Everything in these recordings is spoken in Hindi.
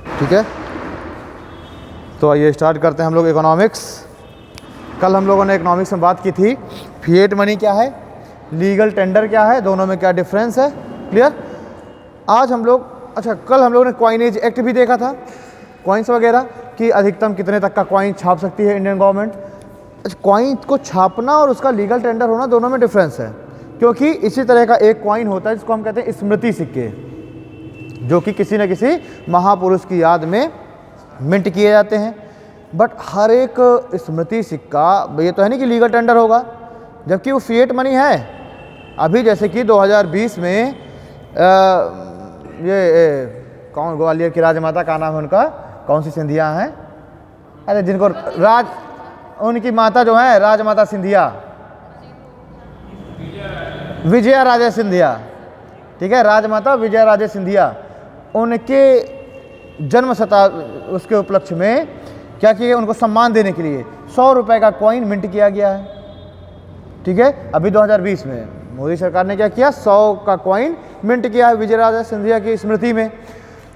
ठीक है, तो आइए स्टार्ट करते हैं हम लोग इकोनॉमिक्स। कल हम लोगों ने इकोनॉमिक्स में बात की थी फिएट मनी क्या है, लीगल टेंडर क्या है, दोनों में क्या डिफरेंस है। क्लियर। आज हम लोग कल हम लोगों ने कॉइनेज एक्ट भी देखा था, कॉइन्स वगैरह कि अधिकतम कितने तक का कॉइन छाप सकती है इंडियन गवर्नमेंट। कॉइन को छापना और उसका लीगल टेंडर होना दोनों में डिफरेंस है, क्योंकि इसी तरह का एक कॉइन होता है जिसको हम कहते हैं स्मृति सिक्के, जो कि किसी न किसी महापुरुष की याद में मिंट किए जाते हैं। बट हर एक स्मृति सिक्का ये तो है नहीं कि लीगल टेंडर होगा, जबकि वो फिएट मनी है। अभी जैसे कि 2020 में कौन ग्वालियर की राजमाता का नाम है उनका, कौन सी सिंधिया हैं, अरे जिनको उनकी माता जो है राजमाता सिंधिया, विजया राजे सिंधिया, ठीक है, राजमाता विजया राजे सिंधिया, उनके जन्म उसके उपलक्ष्य में क्या किया, उनको सम्मान देने के लिए 100 रुपये का कॉइन मिंट किया गया है। ठीक है, अभी 2020 में मोदी सरकार ने क्या किया, 100 का कॉइन मिंट किया है विजय राजे सिंधिया की स्मृति में।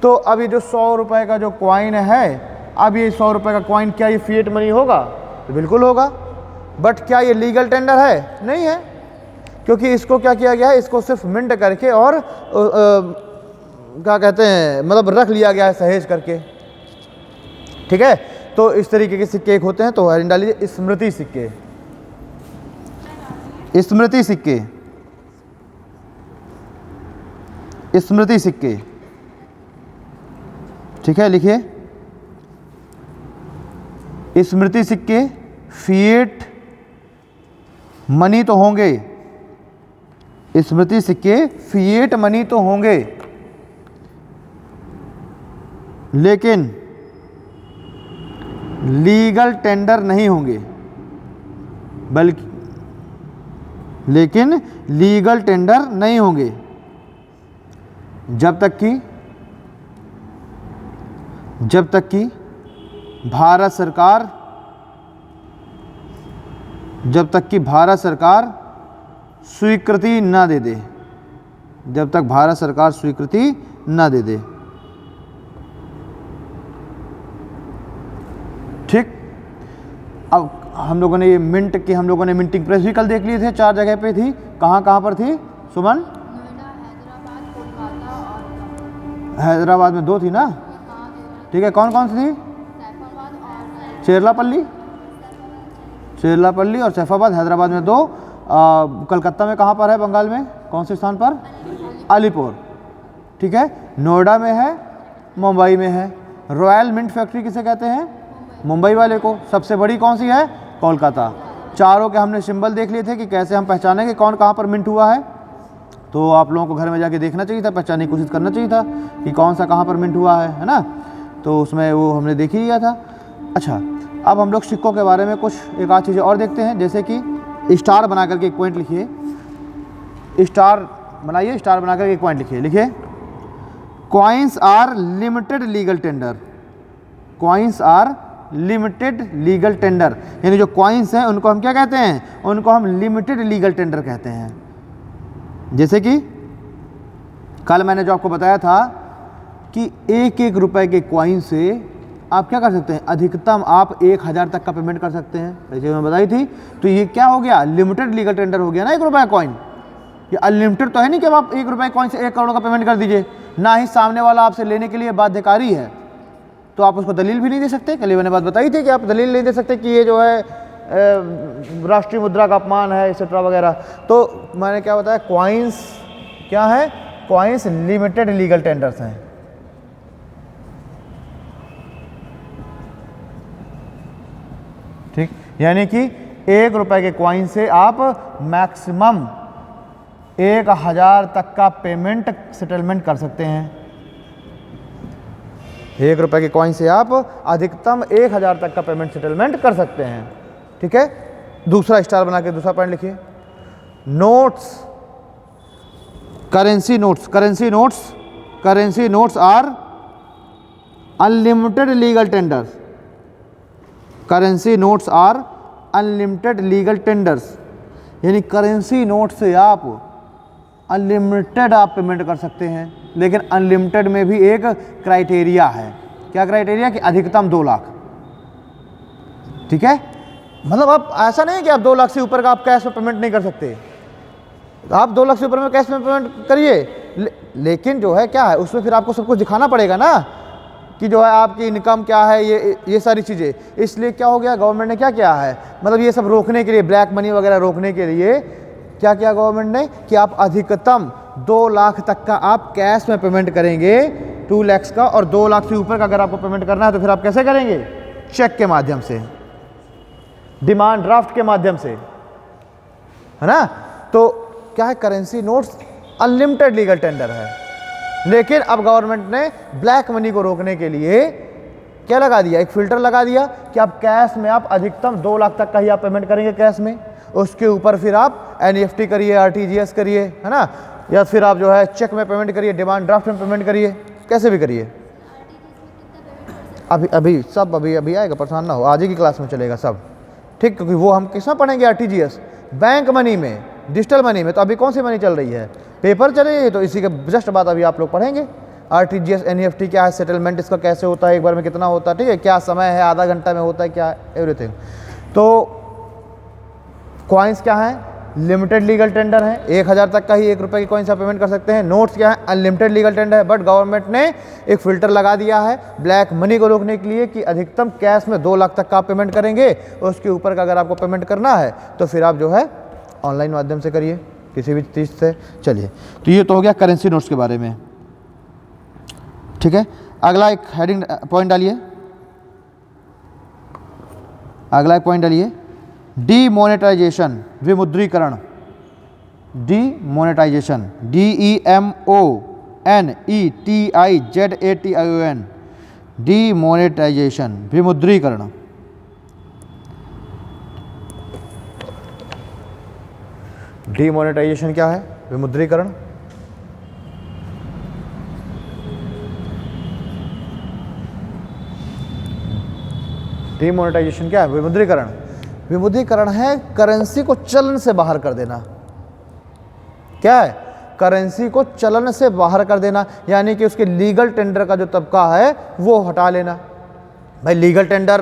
तो अब ये जो 100 रुपये का जो कॉइन है, अब ये 100 रुपये का कॉइन क्या ये फिएट मनी होगा? तो बिल्कुल होगा। बट क्या ये लीगल टेंडर है? नहीं है, क्योंकि इसको क्या किया गया है, इसको सिर्फ मिंट करके और क्या कहते हैं, मतलब रख लिया गया है सहेज करके। ठीक है, तो इस तरीके के सिक्के एक होते हैं, तो हेडिंग डालिए स्मृति सिक्के, स्मृति सिक्के, स्मृति सिक्के। ठीक है, लिखिए स्मृति सिक्के फिएट मनी तो होंगे, स्मृति सिक्के फिएट मनी तो होंगे, लेकिन लीगल टेंडर नहीं होंगे, बल्कि लेकिन लीगल टेंडर नहीं होंगे जब तक कि भारत सरकार स्वीकृति ना दे दे, जब तक भारत सरकार स्वीकृति ना दे दे। ठीक। अब हम लोगों ने ये मिंट की, हम लोगों ने मिंटिंग प्रेस भी कल देख लिए थे, 4 जगह पे थी। कहाँ पर थी सुमन? हैदराबाद में 2 थी ना? ठीक है, कौन कौन सी थी? चेरलापल्ली और सैफाबाद। हैदराबाद में 2। कलकत्ता में कहाँ पर है, बंगाल में कौन से स्थान पर? अलीपुर। ठीक है, नोएडा में है, मुंबई में है। रॉयल मिंट फैक्ट्री किसे कहते हैं? मुंबई वाले को। सबसे बड़ी कौन सी है? कोलकाता। चारों के हमने सिंबल देख लिए थे कि कैसे हम पहचानेंगे कौन कहाँ पर मिंट हुआ है। तो आप लोगों को घर में जाके देखना चाहिए था, पहचानने की कोशिश करना चाहिए था कि कौन सा कहाँ पर मिंट हुआ है ना? तो उसमें वो हमने देख ही लिया था। अच्छा, अब हम लोग सिक्कों के बारे में कुछ एक आध चीज़ें और देखते हैं, जैसे कि स्टार बना करके एक पॉइंट लिखिए, स्टार बनाइए, स्टार बना करके एक पॉइंट लिखिए। Coins are limited legal tender, coins are limited legal tender, यानी जो कॉइन्स हैं उनको हम क्या कहते हैं? उनको हम लिमिटेड लीगल टेंडर कहते हैं। जैसे कि कल मैंने जो आपको बताया था कि 1-1 रुपए के कॉइन से आप क्या कर सकते हैं, अधिकतम आप 1000 तक का पेमेंट कर सकते हैं, जैसे मैं बताई थी। तो ये क्या हो गया? लिमिटेड लीगल टेंडर हो गया ना 1 रुपये कॉइन। ये अनलिमिटेड तो है नहीं कि अब आप 1 रुपये कॉइन से 1 करोड़ का पेमेंट कर दीजिए, ना ही सामने वाला आपसे लेने के लिए बाध्यकारी है, तो आप उसको दलील भी नहीं दे सकते। कल मैंने बात बताई थी कि आप दलील नहीं दे सकते कि ये जो है राष्ट्रीय मुद्रा का अपमान है, एक्सेट्रा वगैरह। तो मैंने क्या बताया, कॉइन्स क्या है? कॉइन्स लिमिटेड लीगल टेंडर्स हैं। ठीक, यानी कि 1 रुपए के कॉइन से आप मैक्सिमम 1000 तक का पेमेंट सेटलमेंट कर सकते हैं। 1 रुपए के कॉइन से आप अधिकतम 1000 तक का पेमेंट सेटलमेंट कर सकते हैं। ठीक है, दूसरा स्टार बना के दूसरा पॉइंट लिखिए। Notes, currency notes are unlimited legal tenders, currency notes are unlimited legal tenders, यानी करेंसी नोट से आप अनलिमिटेड आप पेमेंट कर सकते हैं। लेकिन अनलिमिटेड में भी एक क्राइटेरिया है क्या क्राइटेरिया कि अधिकतम 2 लाख। ठीक है, मतलब आप ऐसा नहीं है कि आप 2 लाख से ऊपर का आप कैश में पेमेंट नहीं कर सकते, आप 2 लाख से ऊपर में कैश में पेमेंट करिए, लेकिन जो है क्या है उसमें फिर आपको सब कुछ दिखाना पड़ेगा ना कि जो है आपकी इनकम क्या है, ये सारी चीज़ें। इसलिए क्या हो गया, गवर्नमेंट ने क्या किया है, मतलब ये सब रोकने के लिए, ब्लैक मनी वगैरह रोकने के लिए क्या किया गवर्नमेंट ने कि आप अधिकतम 2 लाख तक का आप कैश में पेमेंट करेंगे, 2 लाख का, और 2 लाख से ऊपर का अगर आपको पेमेंट करना है तो फिर आप कैसे करेंगे, चेक के माध्यम से, डिमांड ड्राफ्ट के माध्यम से, है ना। तो क्या है, currency notes unlimited legal tender है, लेकिन अब गवर्नमेंट ने ब्लैक मनी को रोकने के लिए क्या लगा दिया, एक फिल्टर लगा दिया कि आप कैश में आप अधिकतम 2 लाख तक का ही आप पेमेंट करेंगे कैश में, उसके ऊपर फिर आप NEFT करिए, RTGS करिए, है ना, या फिर आप जो है चेक में पेमेंट करिए, डिमांड ड्राफ्ट में पेमेंट करिए, कैसे भी करिए। अभी सब अभी आएगा, परेशान ना हो, आज ही की क्लास में चलेगा सब, ठीक, क्योंकि वो हम किस में पढ़ेंगे, RTGS बैंक मनी में, डिजिटल मनी में। तो अभी कौन सी मनी चल रही है, पेपर चल रही है, तो इसी के जस्ट बाद अभी आप लोग पढ़ेंगे RTGS NEFT क्या है, सेटलमेंट इसका कैसे होता है, एक बार में कितना होता है, ठीक है, क्या समय है, आधा घंटा में होता है, क्या है, एवरीथिंग। तो कॉइन्स क्या है, लिमिटेड लीगल टेंडर है, 1000 तक का ही 1 रुपये की कॉइन्स आप पेमेंट कर सकते हैं। नोट्स क्या है, अनलिमिटेड लीगल टेंडर है, बट गवर्नमेंट ने एक फिल्टर लगा दिया है ब्लैक मनी को रोकने के लिए कि अधिकतम कैश में 2 लाख तक का आप पेमेंट करेंगे, उसके ऊपर का अगर आपको पेमेंट करना है तो फिर आप जो है ऑनलाइन माध्यम से करिए, किसी भी चीज़ से। चलिए, तो ये तो हो गया करेंसी नोट्स के बारे में, ठीक है। अगला एक हेडिंग पॉइंट डालिए, अगला एक पॉइंट डालिए, डीमोनेटाइजेशन, विमुद्रीकरण, डीमोनेटाइजेशन, DEMONETIZATION, डीमोनेटाइजेशन, विमुद्रीकरण। डीमोनेटाइजेशन क्या है, विमुद्रीकरण। डीमोनेटाइजेशन क्या है, विमुद्रीकरण। विमुद्रीकरण है करेंसी को चलन से बाहर कर देना। क्या है, करेंसी को चलन से बाहर कर देना, यानी कि उसके लीगल टेंडर का जो तबका है वो हटा लेना। भाई लीगल टेंडर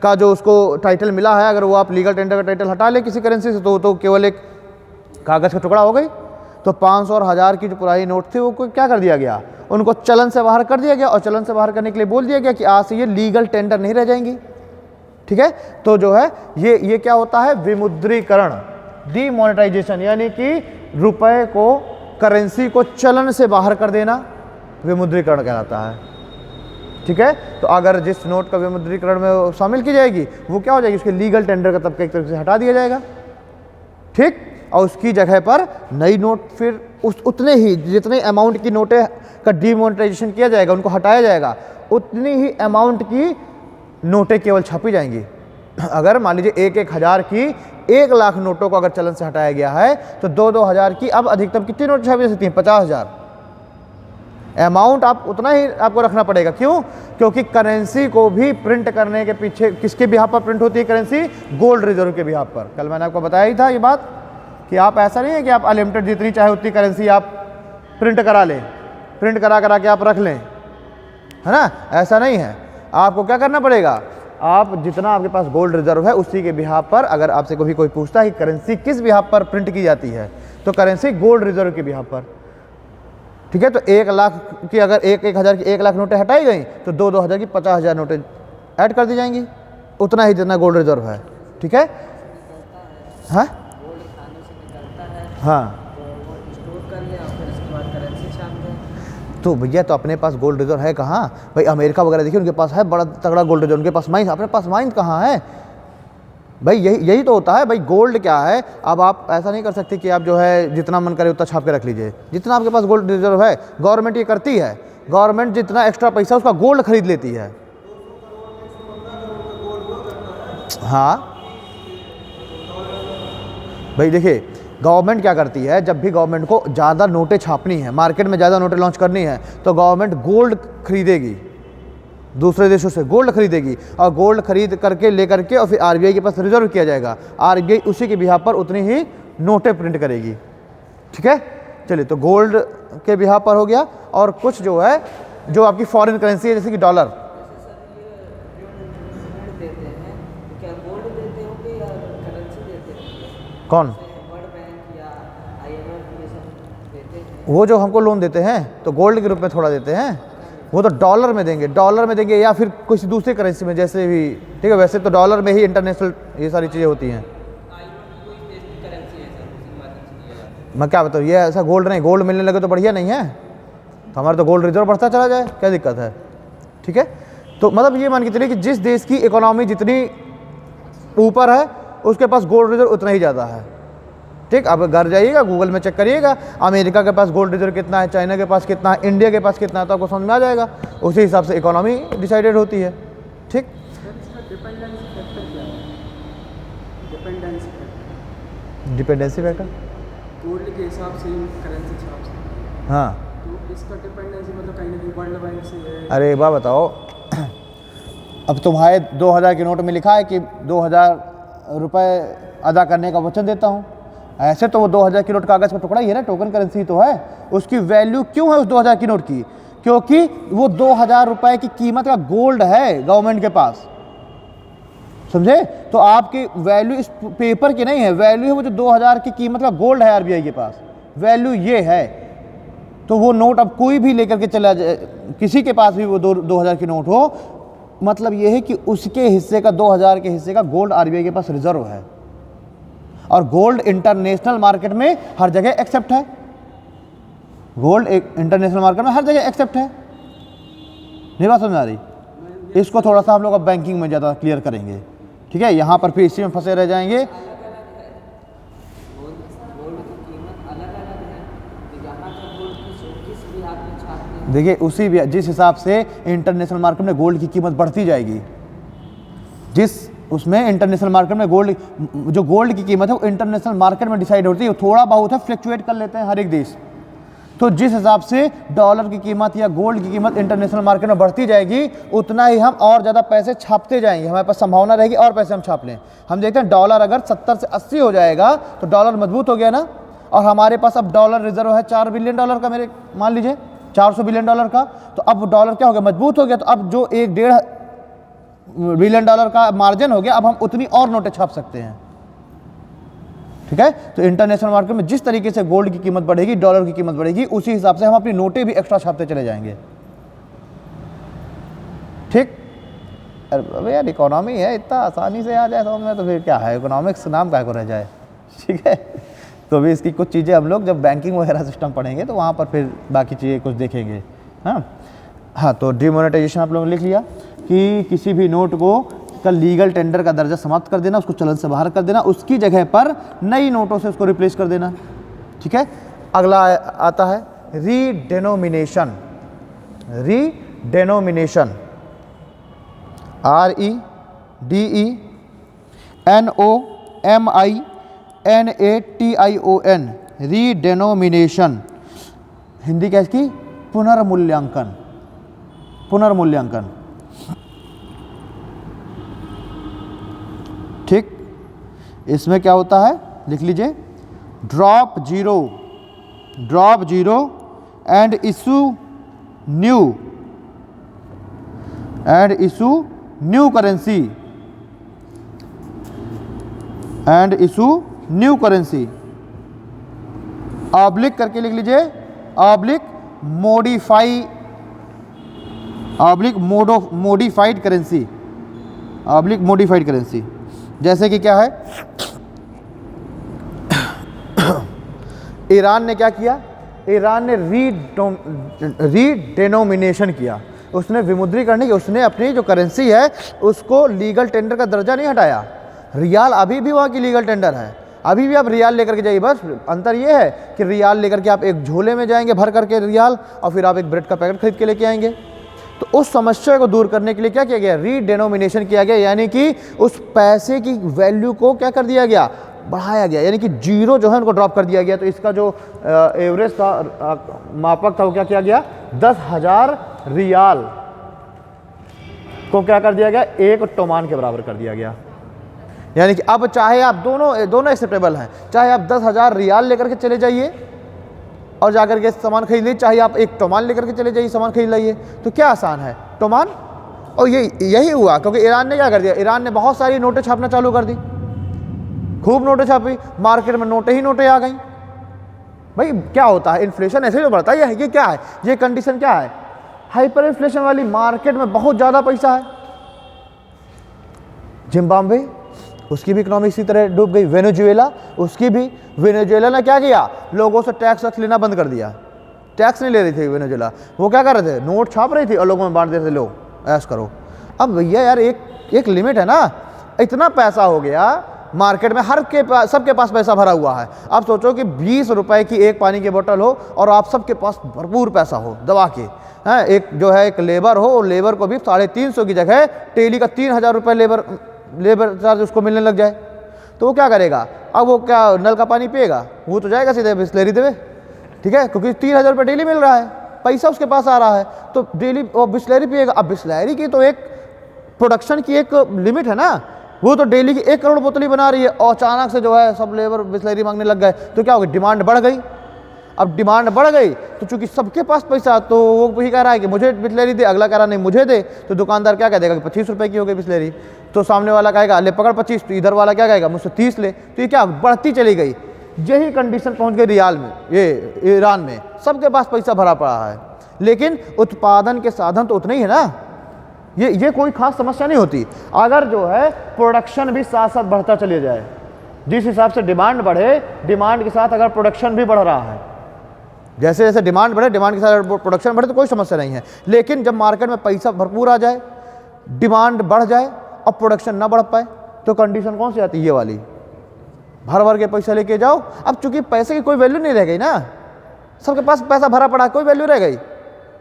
का जो उसको टाइटल मिला है, अगर वो आप लीगल टेंडर का टाइटल हटा ले किसी करेंसी से तो केवल एक कागज़ का टुकड़ा हो गई। तो 500 और 1000 की जो पुरानी नोट थी वो क्या कर दिया गया, उनको चलन से बाहर कर दिया गया, और चलन से बाहर करने के लिए बोल दिया गया कि आज से ये लीगल टेंडर नहीं रह जाएंगी, ठीक है। तो जो है ये क्या होता है, विमुद्रीकरण, डीमोनेटाइजेशन, यानी कि रुपए को, करेंसी को चलन से बाहर कर देना विमुद्रीकरण कहलाता है, ठीक है। तो अगर जिस नोट का विमुद्रीकरण में शामिल की जाएगी वो क्या हो जाएगी, उसके लीगल टेंडर का तबका एक तरह से हटा दिया जाएगा, ठीक, और उसकी जगह पर नई नोट फिर उतने ही जितने अमाउंट की नोटें का डीमोनेटाइजेशन किया जाएगा, उनको हटाया जाएगा, उतनी ही अमाउंट की नोटें केवल छापी जाएंगी। अगर मान लीजिए 1,000 की 1 लाख नोटों को अगर चलन से हटाया गया है तो 2-2 हज़ार की अब अधिकतम कितनी नोट छापी जा सकती हैं, 50,000। अमाउंट आप उतना ही आपको रखना पड़ेगा, क्यों, क्योंकि करेंसी को भी प्रिंट करने के पीछे किसके बिहाफ पर प्रिंट होती है करेंसी, गोल्ड रिजर्व के बिहाफ पर। कल मैंने आपको बताया ही था ये बात कि आप ऐसा नहीं है कि आप अनलिमिटेड जितनी चाहे उतनी करेंसी आप प्रिंट करा लें, प्रिंट करा के आप रख लें, है ना, ऐसा नहीं है। आपको क्या करना पड़ेगा, आप जितना आपके पास गोल्ड रिजर्व है उसी के बिहाफ पर, अगर आपसे कभी कोई पूछता है कि करेंसी किस बिहाफ पर प्रिंट की जाती है, तो करेंसी गोल्ड रिजर्व के बिहाफ पर, ठीक है। तो 1 लाख की अगर 1,000 की 1 लाख नोटें हटाई गई तो 2-2 हज़ार की 50,000 नोटें ऐड कर दी जाएंगी, उतना ही जितना गोल्ड रिजर्व है, ठीक है। हाँ हाँ, तो भैया तो अपने पास गोल्ड रिजर्व है कहाँ भाई, अमेरिका वगैरह देखिए उनके पास है बड़ा तगड़ा गोल्ड रिजर्व, उनके पास माइंस, अपने पास माइंस कहाँ है भाई। यही तो होता है भाई, गोल्ड क्या है। अब आप ऐसा नहीं कर सकते कि आप जो है जितना मन करे उतना छाप के रख लीजिए, जितना आपके पास गोल्ड रिजर्व है। गवर्नमेंट ये करती है, गवर्नमेंट जितना एक्स्ट्रा पैसा उसका गोल्ड खरीद लेती है। हाँ भाई देखिए, गवर्नमेंट क्या करती है, जब भी गवर्नमेंट को ज़्यादा नोटें छापनी है, मार्केट में ज़्यादा नोटें लॉन्च करनी है, तो गवर्नमेंट गोल्ड खरीदेगी, दूसरे देशों से गोल्ड खरीदेगी, और गोल्ड खरीद करके लेकर के और फिर आरबीआई के पास रिजर्व किया जाएगा, आरबीआई उसी के बिहाफ पर उतनी ही नोटें प्रिंट करेगी, ठीक है। चलिए, तो गोल्ड के बिहाफ पर हो गया। और कुछ जो है जो आपकी फॉरेन करेंसी है, जैसे कि डॉलर, कौन? वो जो हमको लोन देते हैं तो गोल्ड के रूप में थोड़ा देते हैं, वो तो डॉलर में देंगे, डॉलर में देंगे या फिर कुछ दूसरी करेंसी में, जैसे भी, ठीक है। वैसे तो डॉलर में ही इंटरनेशनल ये सारी चीज़ें होती हैं। मैं क्या बताऊँ, ये ऐसा गोल्ड नहीं, गोल्ड मिलने लगे तो बढ़िया नहीं है, तो हमारा तो गोल्ड रिजर्व बढ़ता चला जाए, क्या दिक्कत है, ठीक है। तो मतलब ये मान के चलिए कि जिस देश की इकोनॉमी जितनी ऊपर है उसके पास गोल्ड रिजर्व उतना ही ज़्यादा है, ठीक। अब घर जाइएगा गूगल में चेक करिएगा, अमेरिका के पास गोल्ड रिजर्व कितना है, चाइना के पास कितना है, इंडिया के पास कितना है, तो आपको समझ में आ जाएगा। उसी हिसाब से इकोनॉमी डिसाइडेड होती है, ठीक। डिपेंडेंसी फैक्टर गोल्ड के हिसाब से, करेंसी के हिसाब से, हाँ, तो इसका डिपेंडेंसी मतलब कहीं ना कहीं वर्ल्ड बैंक से है। अरे वाह बताओ, अब तुम्हारे 2000 के नोट में लिखा है कि 2000 रुपये अदा करने का वचन देता हूँ, ऐसे तो वो 2000 की नोट कागज़ का टुकड़ा ही है ना, टोकन करेंसी तो है। उसकी वैल्यू क्यों है उस 2000 की नोट की? क्योंकि वो 2000 रुपये की कीमत का गोल्ड है गवर्नमेंट के पास, समझे। तो आपकी वैल्यू इस पेपर की नहीं है, वैल्यू है वो जो 2000 की कीमत का गोल्ड है आरबीआई के पास, वैल्यू ये है। तो वो नोट अब कोई भी लेकर के चला जाए, किसी के पास भी वो 2000 की नोट हो, मतलब ये है कि उसके हिस्से का 2000 के हिस्से का गोल्ड आरबीआई के पास रिजर्व है। और गोल्ड इंटरनेशनल मार्केट में हर जगह एक्सेप्ट है, गोल्ड एक इंटरनेशनल मार्केट में हर जगह एक्सेप्ट है। नहीं बात समझ आ रही? इसको थोड़ा सा हम लोग अब बैंकिंग में ज़्यादा क्लियर करेंगे, ठीक है। यहाँ पर फिर इसी में फंसे रह जाएंगे। देखिए उसी भी जिस हिसाब से इंटरनेशनल मार्केट में गोल्ड की कीमत बढ़ती जाएगी, जिस उसमें इंटरनेशनल मार्केट में गोल्ड, जो गोल्ड की कीमत है वो इंटरनेशनल मार्केट में डिसाइड होती है, थोड़ा बहुत है फ्लक्चुएट कर लेते हैं हर एक देश। तो जिस हिसाब से डॉलर की कीमत या गोल्ड की कीमत इंटरनेशनल मार्केट में बढ़ती जाएगी, उतना ही हम और ज़्यादा पैसे छापते जाएंगे, हमारे पास संभावना रहेगी और पैसे हम छाप लें। हम देखते हैं डॉलर अगर 70 से 80 हो जाएगा तो डॉलर मजबूत हो गया ना, और हमारे पास अब डॉलर रिजर्व है $4 बिलियन का, मेरे मान लीजिए $400 बिलियन का। तो अब डॉलर क्या हो गया, मजबूत हो गया। तो अब जो $1.5 बिलियन का मार्जिन हो गया, अब हम उतनी और नोटें छाप सकते हैं, ठीक है। तो इंटरनेशनल मार्केट में जिस तरीके से गोल्ड की कीमत बढ़ेगी, डॉलर की कीमत बढ़ेगी, उसी हिसाब से हम अपनी नोटें भी एक्स्ट्रा छापते चले जाएंगे, ठीक। अरे यार इकोनॉमी है, इतना आसानी से आ जाए समझ में तो फिर क्या है, इकोनॉमिक्स नाम क्या को रह जाए, ठीक है। तो भी इसकी कुछ चीज़ें हम लोग जब बैंकिंग वगैरह सिस्टम पढ़ेंगे तो वहाँ पर फिर बाकी चीज़ें कुछ देखेंगे। हाँ, तो डिमोनेटाइजेशन आप लोगों ने लिख लिया कि किसी भी नोट को का लीगल टेंडर का दर्जा समाप्त कर देना, उसको चलन से बाहर कर देना, उसकी जगह पर नई नोटों से उसको रिप्लेस कर देना, ठीक है। अगला आता है रीडेनोमिनेशन। रीडेनोमिनेशन REDENOMINATION, रीडेनोमिनेशन। हिंदी क्या इसकी? पुनर्मूल्यांकन। पुनर्मूल्यांकन, ठीक। इसमें क्या होता है लिख लीजिए, drop zero and issue new currency oblique करके लिख लीजिए, ऑब्लिक मोडिफाइड करेंसी। जैसे कि क्या है, ईरान ने क्या किया, ईरान ने रीडेनोमिनेशन किया, उसने विमुद्रीकरण की, उसने अपनी जो करेंसी है उसको लीगल टेंडर का दर्जा नहीं हटाया। रियाल अभी भी वहाँ की लीगल टेंडर है, अभी भी आप रियाल लेकर के जाइए, बस अंतर ये है कि रियाल लेकर के आप एक झोले में जाएंगे भर करके रियाल, और फिर आप एक ब्रेड का पैकेट खरीद के लेके आएंगे। तो उस समस्या को दूर करने के लिए क्या किया गया, रीडेनोमिनेशन किया गया, यानी कि उस पैसे की वैल्यू को क्या कर दिया गया, बढ़ाया गया, यानी कि जीरो जो है उनको ड्रॉप कर दिया गया। तो इसका जो एवरेज था, मापक था, वो क्या किया गया, 10,000 रियाल को क्या कर दिया गया, एक टोमान के बराबर कर दिया गया। यानी कि अब चाहे आप दोनों एक्सेप्टेबल हैं, चाहे आप 10,000 रियाल लेकर के चले जाइए और जाकर के सामान खरीद लीजिए, चाहे आप एक टोमान लेकर के चले जाइए सामान खरीद लाइए, तो क्या आसान है, टोमान। और यही हुआ, क्योंकि ईरान ने क्या कर दिया, ईरान ने बहुत सारी नोटें छापना चालू कर दी, खूब नोटें छापी, मार्केट में नोटें ही नोटें आ गई। भाई क्या होता है, इन्फ्लेशन ऐसे ही तो बढ़ता है। ये क्या है, ये कंडीशन क्या है, हाइपर इन्फ्लेशन वाली। मार्केट में बहुत ज़्यादा पैसा है। जिम्बाब्वे, उसकी भी इकोनॉमी इसी तरह डूब गई। वेनेजुएला, उसकी भी। वेनेजुएला ने क्या किया, लोगों से टैक्स लेना बंद कर दिया। टैक्स नहीं ले रही थी वेनेजुएला, वो क्या कर रहे थे, नोट छाप रही थी और लोगों में बांट देते थे, लो ऐश करो। अब भैया यार एक लिमिट है ना, इतना पैसा हो गया मार्केट में, सबके पास पैसा भरा हुआ है। आप सोचो कि 20 रुपए की एक पानी की बोतल हो और आप सबके पास भरपूर पैसा हो दबा के, हैं, एक जो है एक लेबर हो, लेबर को भी 350 की जगह डेली का 3000 रुपये लेबर चार्ज उसको मिलने लग जाए, तो वो क्या करेगा। अब वो क्या नल का पानी पिएगा, वो तो जाएगा सीधे बिस्लेरी देवे, ठीक है, क्योंकि 3000 रुपये डेली मिल रहा है, पैसा उसके पास आ रहा है, तो डेली वो बिस्लेरी पिएगा। अब बिस्लेरी की तो एक प्रोडक्शन की एक लिमिट है ना, वो तो डेली की 1 करोड़ बोतल ही बना रही है और अचानक से जो है सब लेबर बिस्लेरी मांगने लग गए, तो क्या होगी, डिमांड बढ़ गई। अब डिमांड बढ़ गई तो चूंकि सबके पास पैसा, तो वो भी कह रहा है कि मुझे बिस्लेरी दे, अगला कह रहा नहीं मुझे दे, तो दुकानदार क्या कह देगा कि 25 रुपये की हो गई बिस्लेरी, तो सामने वाला कहेगा ले पकड़ 25, तो इधर वाला क्या कहेगा मुझसे 30 ले, तो ये क्या बढ़ती चली गई। यही कंडीशन पहुंच गई रियाल में, ये ईरान में, सबके पास पैसा भरा पड़ा है, लेकिन उत्पादन के साधन तो उतने ही है ना। ये कोई खास समस्या नहीं होती अगर जो है प्रोडक्शन भी साथ साथ बढ़ता चले जाए। जिस हिसाब से डिमांड बढ़े, डिमांड के साथ अगर प्रोडक्शन भी बढ़ रहा है, जैसे जैसे डिमांड बढ़े, डिमांड के साथ प्रोडक्शन बढ़े, तो कोई समस्या नहीं है। लेकिन जब मार्केट में पैसा भरपूर आ जाए, डिमांड बढ़ जाए और प्रोडक्शन ना बढ़ पाए, तो कंडीशन कौन सी आती है, ये वाली, भर भर के पैसा लेके जाओ। अब चूंकि पैसे की कोई वैल्यू नहीं रह गई ना, सबके पास पैसा भरा पड़ा, कोई वैल्यू रह गई,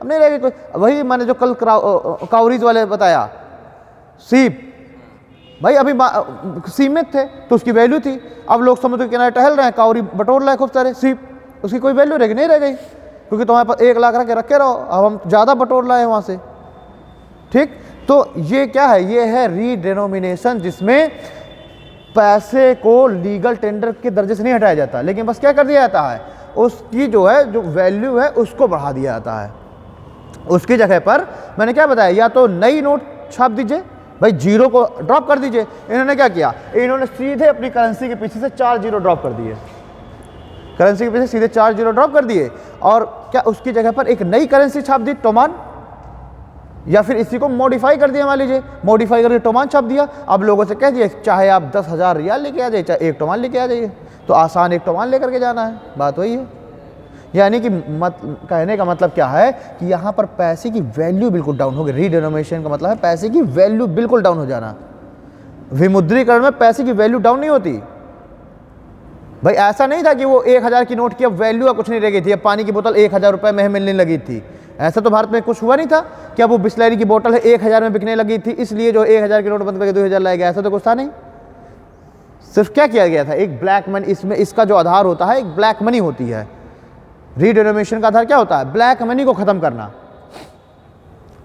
अब नहीं रहेगी कोई। वही मैंने जो कल काउरीज वाले बताया, सीप, भाई अभी सीमित थे तो उसकी वैल्यू थी, अब लोग समुद्र के किनारे टहल रहे हैं, काउरी बटोर रहे हैं खूब सारे सीप, उसकी कोई वैल्यू रहेगी, नहीं रह गई, क्योंकि तुम्हारे पास 1 लाख रखे रहो, अब हम ज़्यादा बटोर लाए वहाँ से, ठीक। तो ये क्या है, ये है रीडेनोमिनेशन, जिसमें पैसे को लीगल टेंडर के दर्जे से नहीं हटाया जाता, लेकिन बस क्या कर दिया जाता है, उसकी जो है जो वैल्यू है उसको बढ़ा दिया जाता है। उसकी जगह पर मैंने क्या बताया, या तो नई नोट छाप दीजिए, भाई जीरो को ड्रॉप कर दीजिए। इन्होंने क्या किया, इन्होंने सीधे अपनी करेंसी के पीछे से 4 जीरो ड्रॉप कर दिए, करेंसी के पीछे सीधे 4 जीरो ड्रॉप कर दिए, और क्या उसकी जगह पर एक नई करेंसी छाप दी, टोमान, या फिर इसी को मॉडिफाई कर दिया, मान लीजिए मॉडिफाई करके टोमान छाप दिया। अब लोगों से कह दिया चाहे आप 10,000 रियाल लेके आ जाइए, चाहे एक टोमान लेके आ जाइए, तो आसान एक टोमान लेकर के जाना है, बात वही है। यानी कि कहने का मतलब क्या है कि यहाँ पर पैसे की वैल्यू बिल्कुल डाउन हो गई। रीडेनोमिनेशन का मतलब है पैसे की वैल्यू बिल्कुल डाउन हो जाना। विमुद्रीकरण में पैसे की वैल्यू डाउन नहीं होती भाई। ऐसा नहीं था कि वो 1000 की नोट की अब वैल्यू का कुछ नहीं रह गई थी, अब पानी की बोतल 1000 रुपये में मिलने लगी थी, ऐसा तो भारत में कुछ हुआ नहीं था कि अब वो बिस्लरी की बोतल है 1000 में बिकने लगी थी, इसलिए जो 1000 की नोट बंद करके 2000 लाया गया, ऐसा तो कुछ था नहीं। सिर्फ क्या किया गया था, एक ब्लैक मनी, इसमें इसका जो आधार होता है एक ब्लैक मनी होती है। रीडेनोमिनेशन का आधार क्या होता है, ब्लैक मनी को खत्म करना,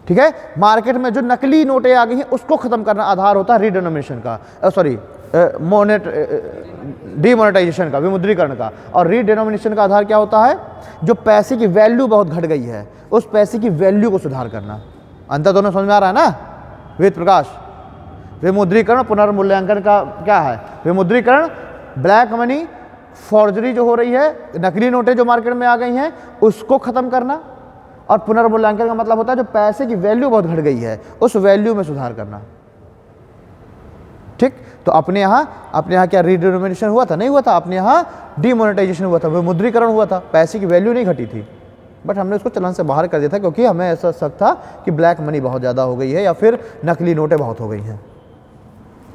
ठीक है। मार्केट में जो नकली नोटें आ गई हैं उसको खत्म करना आधार होता है रीडेनोमिनेशन का, सॉरी डीमोनेटाइजेशन का, विमुद्रीकरण का। और रीडेनोमिनेशन का आधार क्या होता है, जो पैसे की वैल्यू बहुत घट गई है उस पैसे की वैल्यू को सुधार करना। अंतर दोनों समझ में आ रहा है ना वेद प्रकाश। विमुद्रीकरण पुनर्मूल्यांकन का क्या है, विमुद्रीकरण ब्लैक मनी, फॉर्जरी जो हो रही है, नकली नोटें जो मार्केट में आ गई हैं उसको खत्म करना, और पुनर्मूल्यांकन का मतलब होता है जो पैसे की वैल्यू बहुत घट गई है उस वैल्यू में सुधार करना, ठीक। तो अपने यहाँ क्या रीडेनोमिनेशन हुआ था, नहीं हुआ था, अपने यहाँ डीमोनेटाइजेशन हुआ था, विमुद्रीकरण हुआ था, पैसे की वैल्यू नहीं घटी थी, बट हमने उसको चलन से बाहर कर दिया था क्योंकि हमें ऐसा शक था कि ब्लैक मनी बहुत ज़्यादा हो गई है या फिर नकली नोटें बहुत हो गई हैं,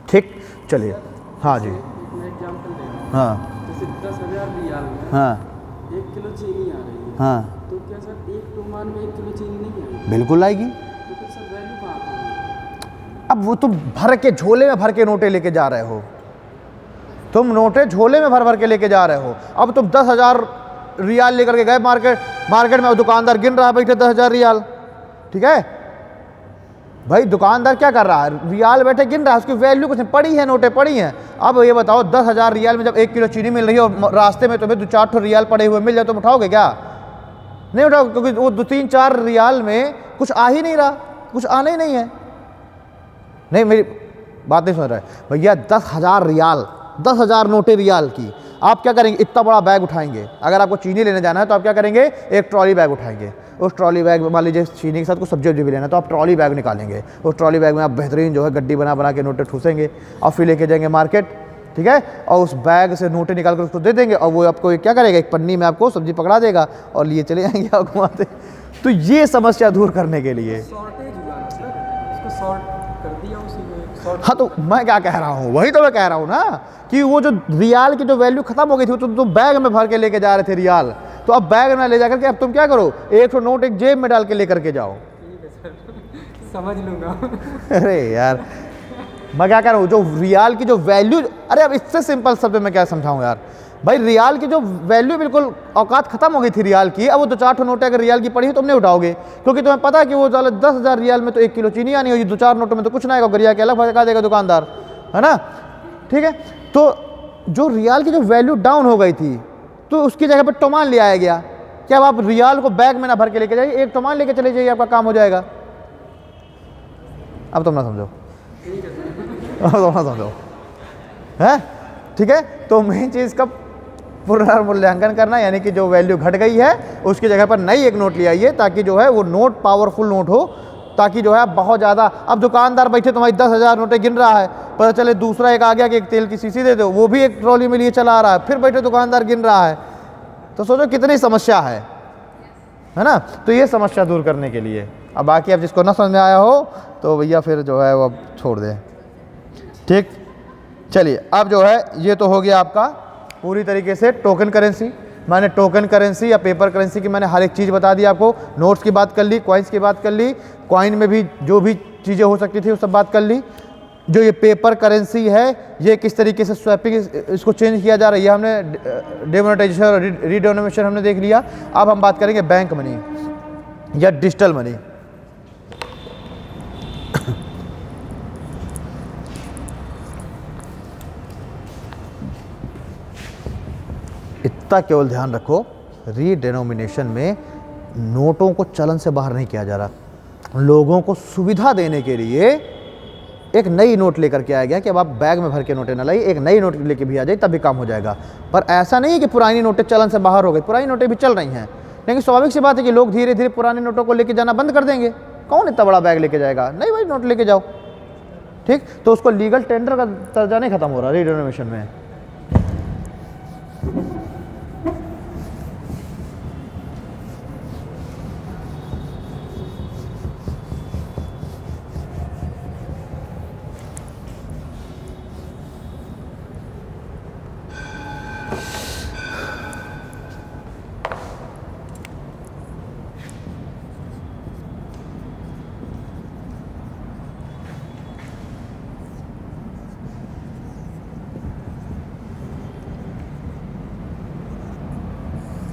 ठीक। चलिए, हाँ जी, एग्जाम्पल दे, हाँ जैसे 10,000 रियाल में हाँ 1 किलो चीनी आ रही है, हाँ, तो क्या सर एक टोमान में 1 किलो चीनी नहीं आएगी, बिल्कुल आएगी। तो फिर सर वैल्यू कहाँ पर? अब वो तुम भर के झोले में भर के नोटें लेके जा रहे हो, तुम नोटें झोले में भर भर के लेके जा रहे हो। अब तुम 10,000 रियाल लेकर के गए मार्केट में, दुकानदार गिन रहा है बैठे 10,000 रियाल, ठीक है भाई। दुकानदार क्या कर रहा है, रियाल बैठे गिन रहा है, उसकी वैल्यू कुछ नहीं, पड़ी है, नोटें पड़ी हैं। अब ये बताओ 10,000 रियाल में जब 1 किलो चीनी मिल रही है और रास्ते में तुम्हें 2-4 रियाल पड़े हुए मिल जाए, तुम उठाओगे क्या, नहीं उठाओगे, क्योंकि वो 2-3-4 रियाल में कुछ आ ही नहीं रहा, कुछ आना ही नहीं है। नहीं, मेरी बात नहीं सुन रहा है भैया, 10,000 रियाल 10,000 नोटें रियाल की। आप क्या करेंगे, इतना बड़ा बैग उठाएंगे। अगर आपको चीनी लेने जाना है तो आप क्या करेंगे, एक ट्रॉली बैग उठाएंगे। उस ट्रॉली बैग में मान लीजिए चीनी के साथ कुछ सब्जी वब्जी भी लेना है तो आप ट्रॉली बैग निकालेंगे। उस ट्रॉली बैग में आप बेहतरीन जो है गड्डी बना बना के नोटें ठूसेंगे और फिर लेके जाएंगे मार्केट, ठीक है, और उस बैग से नोटें निकाल कर उसको दे देंगे और वो आपको क्या करेगा, एक पन्नी में आपको सब्जी पकड़ा देगा और लिए चले जाएंगे आप घुमाते। तो ये समस्या दूर करने के लिए, शॉर्टेज हुआ ना सर, इसको शॉर्ट कर दिया उसी में शॉर्ट। हाँ तो मैं क्या कह रहा हूँ, वही तो मैं कह रहा हूँ ना कि वो जो रियाल की जो वैल्यू खत्म हो गई थी, वो तो तुम बैग में भर के लेके जा रहे थे रियाल, तो अब बैग में ले जाकर के अब तुम क्या करो, एक तो नोट एक जेब में डाल के लेकर के जाओ। ठीक है सर, समझ लूँगा। अरे यार मैं क्या कह रहा हूँ, जो रियाल की जो वैल्यू, अरे अब इससे सिंपल शब्द में क्या समझाऊँ यार भाई, रियाल की जो वैल्यू बिल्कुल औकात खत्म हो गई थी रियाल की। अब वो 2-4 ठो नोट अगर रियाल की पड़ी है तुम नहीं उठाओगे, क्योंकि तुम्हें पता है कि वो 10,000 रियाल में तो 1 किलो चीनी आनी होगी, 2-4 नोटों में तो कुछ ना आएगा, गरिया के अलग भड़का देगा दुकानदार, है ना, ठीक है। तो जो रियाल की जो वैल्यू डाउन हो गई थी तो उसकी जगह पर टोमान ले आया गया कि अब आप रियाल को बैग में ना भर के लेके जाइए, एक टोमान लेके चले जाइए, आपका काम हो जाएगा। अब तुम ना समझो, अब तुम ना समझो, है, ठीक है। तो मेन चीज़ का पुनर्मूल्यांकन करना, यानी कि जो वैल्यू घट गई है उसकी जगह पर नई एक नोट ले आइए, ताकि जो है वो नोट पावरफुल नोट हो, ताकि जो है बहुत ज़्यादा, अब दुकानदार बैठे तुम्हारी 10,000 नोटें गिन रहा है, पता चले दूसरा एक आ गया कि एक तेल की शीशी दे दो, वो भी एक ट्रॉली में लिए चला आ रहा है, फिर बैठे दुकानदार गिन रहा है, तो सोचो कितनी समस्या है ना। तो ये समस्या दूर करने के लिए, अब बाकी अब जिसको ना समझ में आया हो तो भैया फिर जो है वो अब छोड़ दें, ठीक। चलिए अब जो है ये तो हो गया आपका पूरी तरीके से टोकन करेंसी। मैंने टोकन करेंसी या पेपर करेंसी की मैंने हर एक चीज़ बता दी आपको। नोट्स की बात कर ली, कॉइन्स की बात कर ली, कॉइन में भी जो भी चीज़ें हो सकती थी वो सब बात कर ली। जो ये पेपर करेंसी है ये किस तरीके से स्वैपिंग इसको चेंज किया जा रहा है, ये हमने डेमोनेटाइजेशन और रीडोनेमेशन हमने देख लिया। अब हम बात करेंगे बैंक मनी या डिजिटल मनी। इतना केवल ध्यान रखो, रीडेनोमिनेशन में नोटों को चलन से बाहर नहीं किया जा रहा, लोगों को सुविधा देने के लिए एक नई नोट लेकर के आया गया कि अब आप बैग में भर के नोटें न लाइए, एक नई नोट लेके भी आ जाए तब भी काम हो जाएगा। पर ऐसा नहीं है कि पुरानी नोटें चलन से बाहर हो गई, पुरानी नोटें भी चल रही हैं, लेकिन स्वाभाविक सी बात है कि लोग धीरे धीरे पुरानी नोटों को लेके जाना बंद कर देंगे। कौन इतना बड़ा बैग लेके जाएगा, नहीं भाई नोट लेके जाओ, ठीक। तो उसको लीगल टेंडर का दर्जा नहीं खत्म हो रहा रीडेनोमिनेशन में।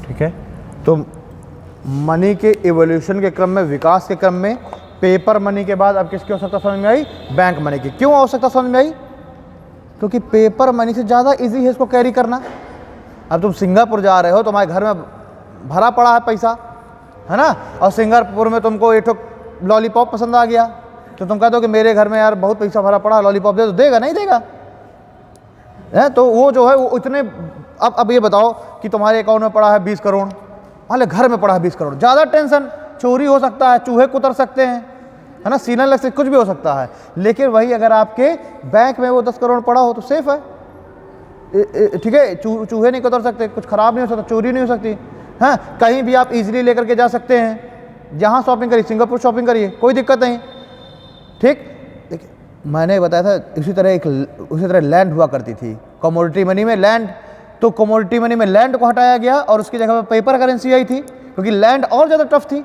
ठीक है, तो मनी के इवोल्यूशन के क्रम में, विकास के क्रम में पेपर मनी के बाद अब किसकी आवश्यकता समझ में आई, बैंक मनी की। क्यों आवश्यकता समझ में आई, क्योंकि पेपर मनी से ज़्यादा इजी है इसको कैरी करना। अब तुम सिंगापुर जा रहे हो, तुम्हारे घर में भरा पड़ा है पैसा, है ना, और सिंगापुर में तुमको एक लॉलीपॉप पसंद आ गया, तो तुम कहते हो कि मेरे घर में यार बहुत पैसा भरा पड़ा, लॉलीपॉप दे दो, देगा नहीं देगा, है। तो वो जो है वो इतने, अब ये बताओ कि तुम्हारे अकाउंट में पड़ा है 20 करोड़, मान लो घर में पड़ा है 20 करोड़, ज़्यादा टेंशन, चोरी हो सकता है, चूहे कुतर सकते हैं, है ना, सीना लग से कुछ भी हो सकता है। लेकिन वही अगर आपके बैंक में वो 10 करोड़ पड़ा हो तो सेफ है, ठीक है, चूहे नहीं कुतर सकते, कुछ खराब नहीं हो सकता, चोरी नहीं हो सकती, हाँ, कहीं भी आप इजीली लेकर के जा सकते हैं, जहाँ शॉपिंग करिए, सिंगापुर शॉपिंग करिए, कोई दिक्कत नहीं, ठीक। देखिए मैंने बताया था उसी तरह लैंड हुआ करती थी कमोडिटी मनी में, लैंड, तो कमोडिटी मनी में लैंड को हटाया गया और उसकी जगह पर पेपर करेंसी आई थी, क्योंकि लैंड और ज़्यादा टफ थी।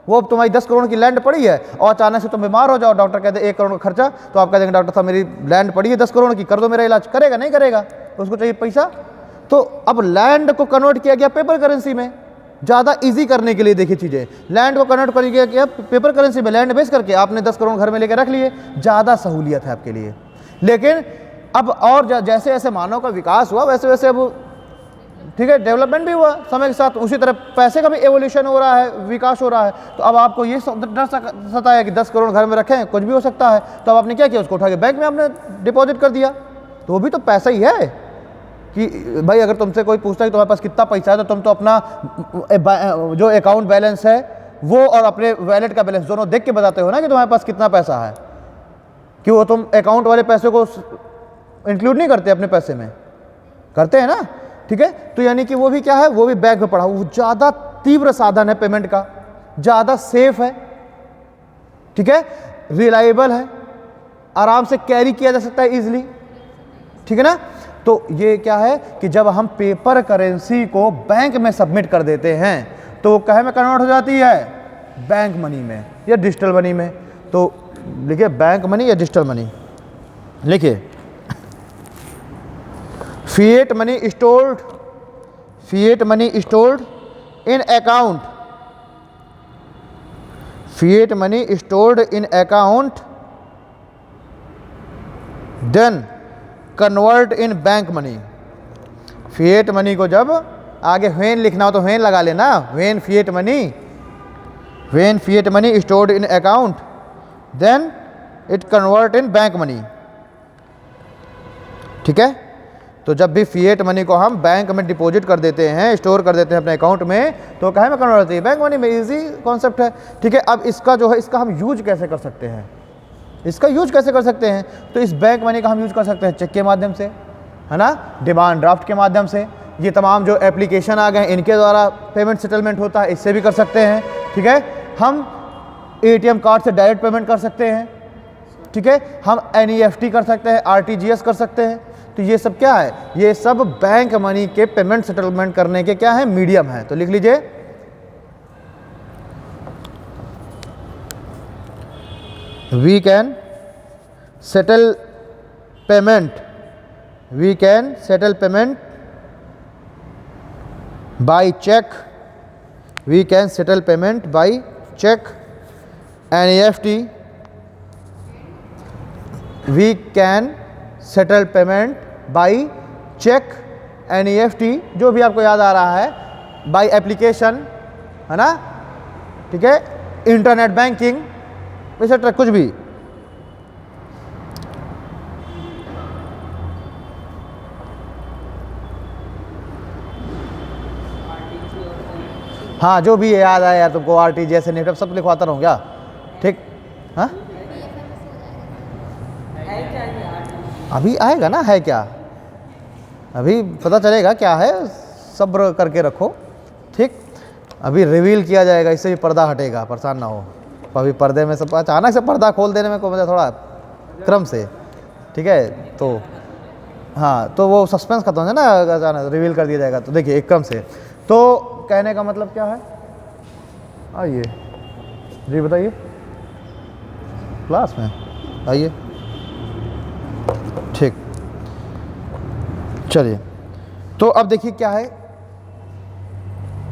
वो अब तुम्हारी 10 करोड़ की लैंड पड़ी है और अचानक से तुम बीमार हो जाओ, डॉक्टर कहते हैं 1 करोड़ का खर्चा, तो आप कह देंगे डॉक्टर साहब मेरी लैंड पड़ी है 10 करोड़ की, कर दो मेरा इलाज, करेगा नहीं करेगा, उसको चाहिए पैसा। तो अब लैंड को कन्वर्ट किया गया पेपर करेंसी में, ज़्यादा इजी करने के लिए। देखिए चीज़ें, लैंड को कन्वर्ट कर गया पेपर करेंसी में, लैंड बेच करके आपने 10 करोड़ घर में लेकर रख लिए, ज़्यादा सहूलियत है आपके लिए। लेकिन अब और जैसे जैसे मानव का विकास हुआ वैसे वैसे अब, ठीक है, डेवलपमेंट भी हुआ समय के साथ, उसी तरह पैसे का भी एवोल्यूशन हो रहा है, विकास हो रहा है। तो अब आपको ये डर सताया कि 10 करोड़ घर में रखें, कुछ भी हो सकता है, तो अब आपने क्या किया, उसको उठा के बैंक में आपने डिपॉजिट कर दिया, तो वो भी तो पैसा ही है कि भाई अगर तुमसे कोई पूछता है कि तुम्हारे पास कितना पैसा है, तो तुम तो अपना जो अकाउंट बैलेंस है वो और अपने वैलेट का बैलेंस दोनों देख के बताते हो ना कि तुम्हारे पास कितना पैसा है, कि वो तुम अकाउंट वाले पैसे को इंक्लूड नहीं करते अपने पैसे में, करते हैं ना, ठीक है। तो यानी कि वो भी क्या है, वो भी बैंक में पड़ा, वो ज़्यादा तीव्र साधन है पेमेंट का, ज़्यादा सेफ है, ठीक है, रिलायबल है, आराम से कैरी किया जा सकता है इजीली, ठीक है ना। तो ये क्या है कि जब हम पेपर करेंसी को बैंक में सबमिट कर देते हैं तो वो कहे में कन्वर्ट हो जाती है, बैंक मनी में या डिजिटल मनी में। तो लिखिए बैंक मनी या डिजिटल मनी, लिखिए fiat money stored in account, fiat money stored in account then convert in bank money. Fiat money को जब आगे व्हेन लिखना हो तो व्हेन लगा लेना, when fiat money stored in account then it convert in bank money, ठीक है। तो जब भी फिएट मनी को हम बैंक में डिपॉजिट कर देते हैं, स्टोर कर देते हैं अपने अकाउंट में, तो कहाँ में कन्वर्ट होती है, बैंक मनी में। इजी कॉन्सेप्ट है, ठीक है। अब इसका जो है, इसका हम यूज कैसे कर सकते हैं, इसका यूज कैसे कर सकते हैं, तो इस बैंक मनी का हम यूज कर सकते हैं चेक के माध्यम से, है ना, डिमांड ड्राफ्ट के माध्यम से, ये तमाम जो एप्लीकेशन आ गए इनके द्वारा पेमेंट सेटलमेंट होता है, इससे भी कर सकते हैं, ठीक है। हम एटीएम कार्ड से डायरेक्ट पेमेंट कर सकते हैं, ठीक है। हम एनईएफटी कर सकते हैं, आरटीजीएस कर सकते हैं। तो ये सब क्या है, ये सब बैंक मनी के पेमेंट सेटलमेंट करने के क्या है, मीडियम है। तो लिख लीजिए we can settle payment by cheque, we can settle payment by cheque, NEFT, we can settle payment by cheque, NEFT जो भी आपको याद आ रहा है, बाय एप्लीकेशन, है ना, ठीक है, इंटरनेट बैंकिंग, एक्सेट्रा कुछ भी। हाँ जो भी याद आया यार तुमको, आरटीजीएस नेट सब लिखवाता रहूँ क्या, ठीक, हाँ अभी आएगा ना, है क्या, अभी पता चलेगा क्या है, सब्र करके रखो, ठीक। अभी रिवील किया जाएगा, इससे भी पर्दा हटेगा, परेशान ना हो। अभी पर्दे में सब अचानक से पर्दा खोल देने में को मुझे थोड़ा क्रम से, ठीक है। तो हाँ, तो वो सस्पेंस खत्म हो जाए ना, अचानक रिवील कर दिया जाएगा। तो देखिए एक क्रम से, तो कहने का मतलब क्या है, आइए जी बताइए, क्लास में आइए, ठीक, चलिए। तो अब देखिए क्या है,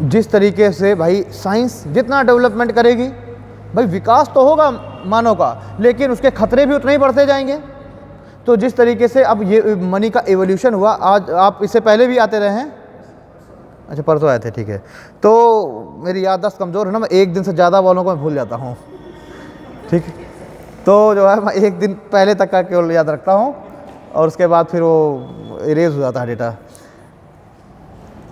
जिस तरीके से भाई साइंस जितना डेवलपमेंट करेगी, भाई विकास तो होगा मानव का, लेकिन उसके खतरे भी उतने ही बढ़ते जाएंगे। तो जिस तरीके से अब ये मनी का एवोल्यूशन हुआ, आज आप इससे पहले भी आते रहे हैं, अच्छा परसों आए थे, ठीक है। तो मेरी याददाश्त कमज़ोर है ना, मैं एक दिन से ज़्यादा वालों को मैं भूल जाता हूँ, ठीक। तो जो है मैं एक दिन पहले तक का केवल याद रखता हूँ और उसके बाद फिर वो इरेज हो जाता है डेटा।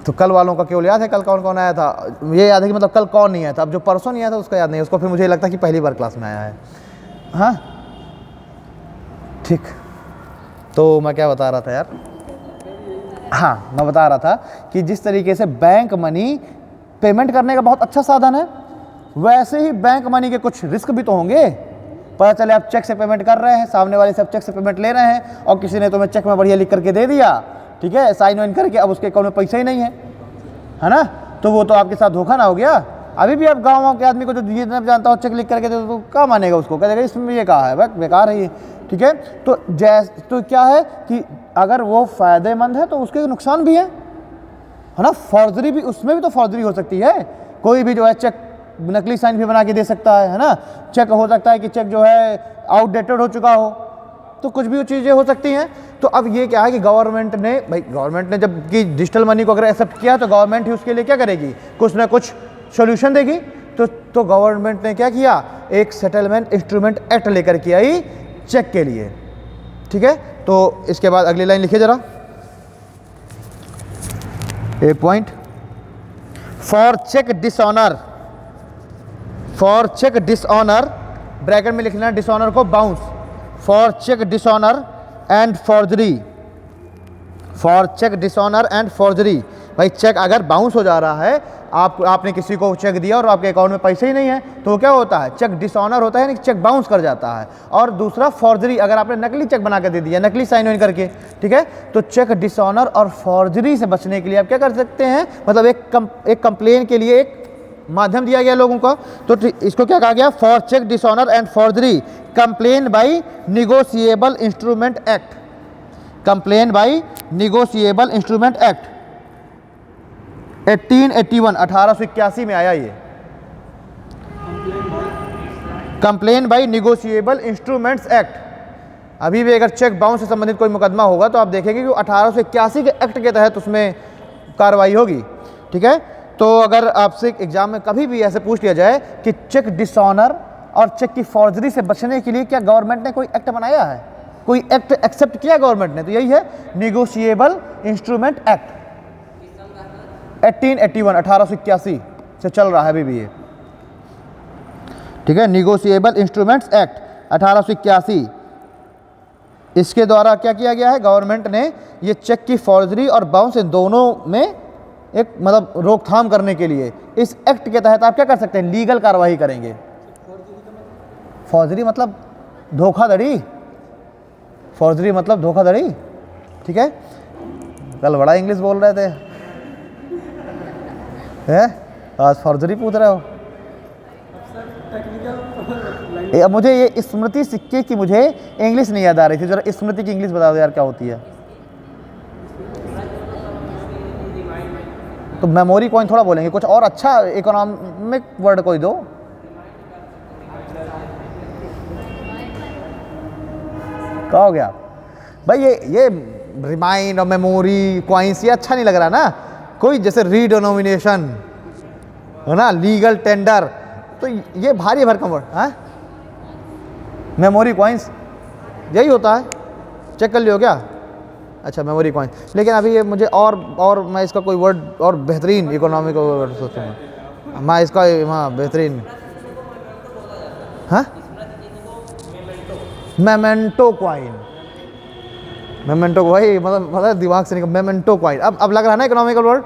तो कल वालों का केवल याद है, कल कौन कौन आया था, ये याद है कि मतलब कल कौन नहीं आया था। अब जो परसों नहीं आया था उसका याद नहीं, उसको फिर मुझे लगता है कि पहली बार क्लास में आया है, हाँ ठीक। तो मैं क्या बता रहा था यार, हाँ मैं बता रहा था कि जिस तरीके से बैंक मनी पेमेंट करने का बहुत अच्छा साधन है, वैसे ही बैंक मनी के कुछ रिस्क भी तो होंगे। पता चले आप चेक से पेमेंट कर रहे हैं, सामने वाले से आप चेक से पेमेंट ले रहे हैं और किसी ने तुम्हें चेक में बढ़िया लिख करके दे दिया, ठीक है, साइन वाइन करके, अब उसके अकाउंट में पैसा ही नहीं है ना, तो वो तो आपके साथ धोखा ना हो गया। अभी भी आप गाँव के आदमी को जो ये नहीं जानता हो चेक लिख करके तो क्या मानेगा, उसको कह देगा इसमें ये कहा है, बस बेकार है ये, ठीक है। तो क्या है कि अगर वो फ़ायदेमंद है तो उसके नुकसान भी है ना। फर्जरी भी, उसमें भी तो फर्जरी हो सकती है, कोई भी जो है चेक नकली साइन भी बना के दे सकता है ना। चेक हो सकता है कि चेक जो है आउटडेटेड हो चुका हो, तो कुछ भी चीज़ें हो सकती हैं। तो अब ये क्या है कि गवर्नमेंट ने जब कि डिजिटल मनी को अगर एक्सेप्ट किया तो गवर्नमेंट ही उसके लिए क्या करेगी, कुछ ना कुछ सोल्यूशन देगी। तो गवर्नमेंट ने क्या किया, एक सेटलमेंट इंस्ट्रूमेंट एक्ट लेकर के आई चेक के लिए, ठीक है, तो इसके बाद अगली लाइन लिखिए जरा, a point, for cheque dishonour, for cheque dishonour, bracket में लिखना है डिसऑनर को bounce, for cheque dishonour and forgery, for cheque dishonour and forgery. भाई चेक अगर बाउंस हो जा रहा है, आपने किसी को चेक दिया और आपके अकाउंट में पैसे ही नहीं है, तो क्या होता है, चेक डिसऑनर होता है, यानी चेक बाउंस कर जाता है। और दूसरा फॉर्जरी, अगर आपने नकली चेक बना के दे दिया, नकली साइन इन करके, ठीक है, तो चेक डिसऑनर और फॉर्जरी से बचने के लिए आप क्या कर सकते हैं, मतलब एक कंप्लेन के लिए एक माध्यम दिया गया लोगों को, तो इसको क्या कहा गया, for cheque dishonour and forgery complain by negotiable instrument act, complain by negotiable instrument act 1881, 1881 में आया ये, complain by negotiable instruments act. अभी भी अगर चेक बाउंस से संबंधित कोई मुकदमा होगा तो आप देखेंगे कि 1881 के एक्ट के तहत उसमें कार्रवाई होगी, ठीक है। तो अगर आपसे एग्जाम में कभी भी ऐसे पूछ लिया जाए कि चेक डिसऑनर और चेक की फॉर्जरी से बचने के लिए क्या गवर्नमेंट ने कोई एक्ट बनाया है, कोई एक्ट एक्सेप्ट किया गवर्नमेंट ने, तो यही है निगोशिएबल इंस्ट्रूमेंट एक्ट 1881, 1881 से चल रहा है अभी भी ये, ठीक है, निगोशिएबल इंस्ट्रूमेंट्स एक्ट 1881। इसके द्वारा क्या किया गया है, गवर्नमेंट ने ये चेक की फॉर्जरी और बाउंस इन दोनों में एक मतलब रोकथाम करने के लिए इस एक्ट के तहत आप क्या कर सकते हैं, लीगल कार्रवाई करेंगे। फॉर्जरी मतलब धोखाधड़ी, फॉर्जरी मतलब धोखाधड़ी, ठीक है। कल बड़ा इंग्लिश बोल रहे थे, हैं आज फॉर्जरी पूछ रहे हो। मुझे ये स्मृति सिक्के की मुझे इंग्लिश नहीं याद आ रही थी, जरा स्मृति की इंग्लिश बता दो यार क्या होती है। तो मेमोरी कॉइन थोड़ा बोलेंगे, कुछ और अच्छा इकोनॉमिक वर्ड कोई दो। क्या हो गया भाई, ये रिमाइंड और मेमोरी कॉइन्स ये अच्छा नहीं लग रहा ना, कोई जैसे रीडिनोमिनेशन है ना, लीगल टेंडर, तो ये भारी भरकम वर्ड है। मेमोरी कॉइन्स यही होता है, चेक कर लियो क्या, अच्छा मेमोरी कॉइन्स। लेकिन अभी ये मुझे और मैं इसका कोई वर्ड और बेहतरीन इकोनॉमिक वर्ड सोचूंगा मैं इसका, हाँ बेहतरीन, हाँ मेमेंटो कॉइन, मेमेंटो भाई मतलब दिमाग से निकल, मेमेंटो कॉइन। अब लग रहा है ना इकोनॉमिकल वर्ड,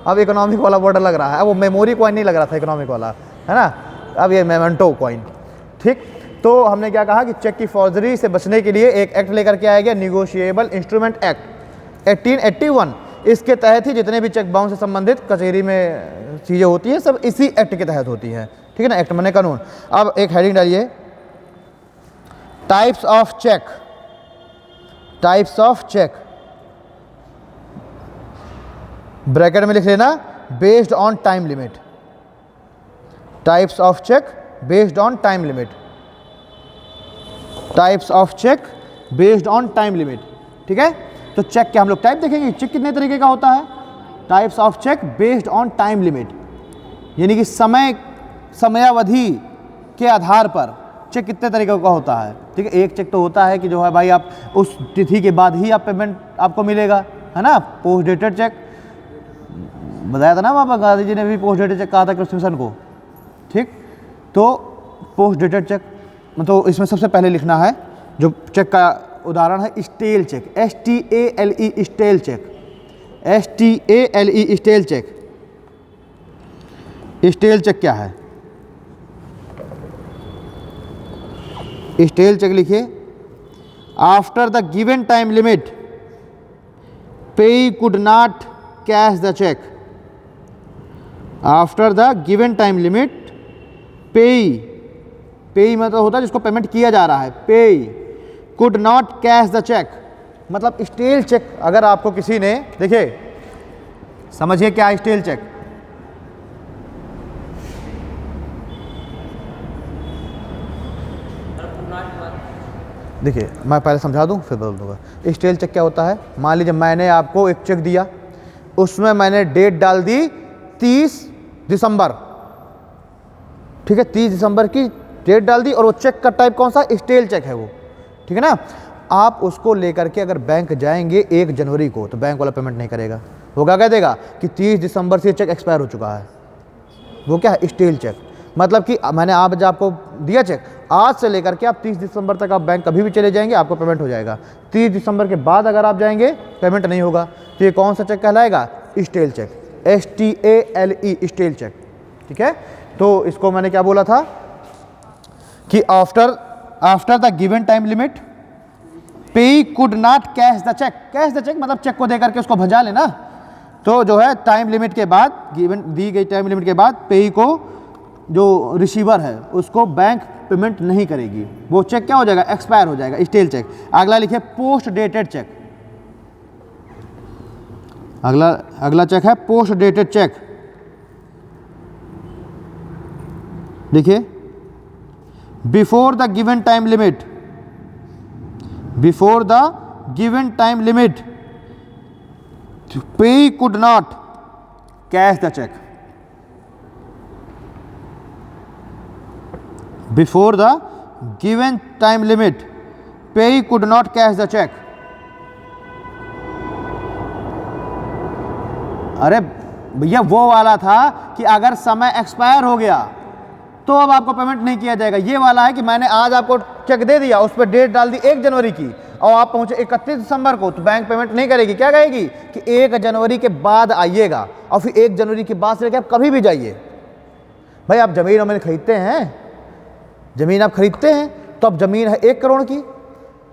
अब इकोनॉमिक वाला वर्ड लग रहा है, अब वो मेमोरी कॉइन नहीं लग रहा था इकोनॉमिक वाला, है ना, अब ये मेमेंटो कॉइन, ठीक। तो हमने क्या कहा कि चेक की फॉर्जरी से बचने के लिए एक एक्ट लेकर के आया गया, निगोशिएबल इंस्ट्रूमेंट एक्ट 1881। इसके तहत ही जितने भी चेक बाउंस से संबंधित कचहरी में चीज़ें होती हैं सब इसी एक्ट के तहत होती हैं, ठीक है ना, एक्ट माने कानून। अब एक हेडिंग डालिए, types of cheque, types of cheque, bracket में लिख लेना based on time limit, types of cheque based on time limit, types of cheque based on time limit, ठीक है। तो चेक के हम लोग टाइप देखेंगे, चेक कितने तरीके का होता है, types of cheque based on time limit, यानी कि समयावधि के आधार पर चेक कितने तरीके का होता है, ठीक है। एक चेक तो होता है कि जो है भाई आप उस तिथि के बाद ही आप पेमेंट आपको मिलेगा, है ना, पोस्ट डेटेड चेक, बताया था ना वहाँ पर गांधी जी ने भी पोस्ट डेटेड चेक कहा था क्रिस्टनसन को, ठीक। तो पोस्ट डेटेड चेक मतलब इसमें सबसे पहले लिखना है जो चेक का उदाहरण है stale cheque, STALE stale cheque, STALE stale cheque. Stale cheque क्या है, स्टेल चेक लिखिए, after the given time limit payee could not cash the cheque, after the given time limit payee मतलब होता है जिसको पेमेंट किया जा रहा है, payee could not cash the cheque, मतलब स्टेल चेक अगर आपको किसी ने, देखिए समझिए क्या स्टेल चेक, देखिए मैं पहले समझा दूं फिर बदल दूंगा। स्टेल चेक क्या होता है, मान लीजिए मैंने आपको एक चेक दिया, उसमें मैंने डेट डाल दी 30 दिसंबर, ठीक है, 30 दिसंबर की डेट डाल दी और वो चेक का टाइप कौन सा, स्टेल चेक है वो, ठीक है ना। आप उसको लेकर के अगर बैंक जाएंगे 1 जनवरी को, तो बैंक वाला पेमेंट नहीं करेगा। वो क्या कह देगा कि 30 दिसंबर से चेक एक्सपायर हो चुका है। वो क्या है? Stale cheque. मतलब कि मैंने आज आपको दिया चेक, आज से लेकर के आप 30 दिसंबर तक आप बैंक कभी भी चले जाएंगे, आपको पेमेंट हो जाएगा। 30 दिसंबर के बाद अगर आप जाएंगे पेमेंट नहीं होगा। तो ये कौन सा चेक कहलाएगा? Stale cheque, STALE, stale cheque. ठीक है, तो इसको मैंने क्या बोला था कि after the given time limit payee could not cash the cheque. Cash the cheque मतलब चेक को देकर के उसको भजा लेना। तो जो है टाइम लिमिट के बाद, गिवन दी गई टाइम लिमिट के बाद पेई को, जो रिसीवर है उसको बैंक पेमेंट नहीं करेगी। वो चेक क्या हो जाएगा? एक्सपायर हो जाएगा, स्टील चेक। अगला लिखिए पोस्ट डेटेड चेक। अगला चेक है पोस्ट डेटेड चेक। देखिए, before the given time limit, before the given time limit payee could not cash the cheque. Before the given time limit payee could not cash the cheque. अरे भैया वो वाला था कि अगर समय एक्सपायर हो गया तो अब आपको पेमेंट नहीं किया जाएगा। ये वाला है कि मैंने आज आपको चेक दे दिया, उस पर डेट डाल दी 1 जनवरी की, और आप पहुंचे 31 दिसंबर को, तो बैंक पेमेंट नहीं करेगी। क्या कहेगी कि 1 जनवरी के बाद आइएगा, और फिर 1 जनवरी के बाद से लेकर आप कभी भी जाइए। भाई आप ज़मीन खरीदते हैं, ज़मीन आप खरीदते हैं, तो अब ज़मीन है 1 करोड़ की,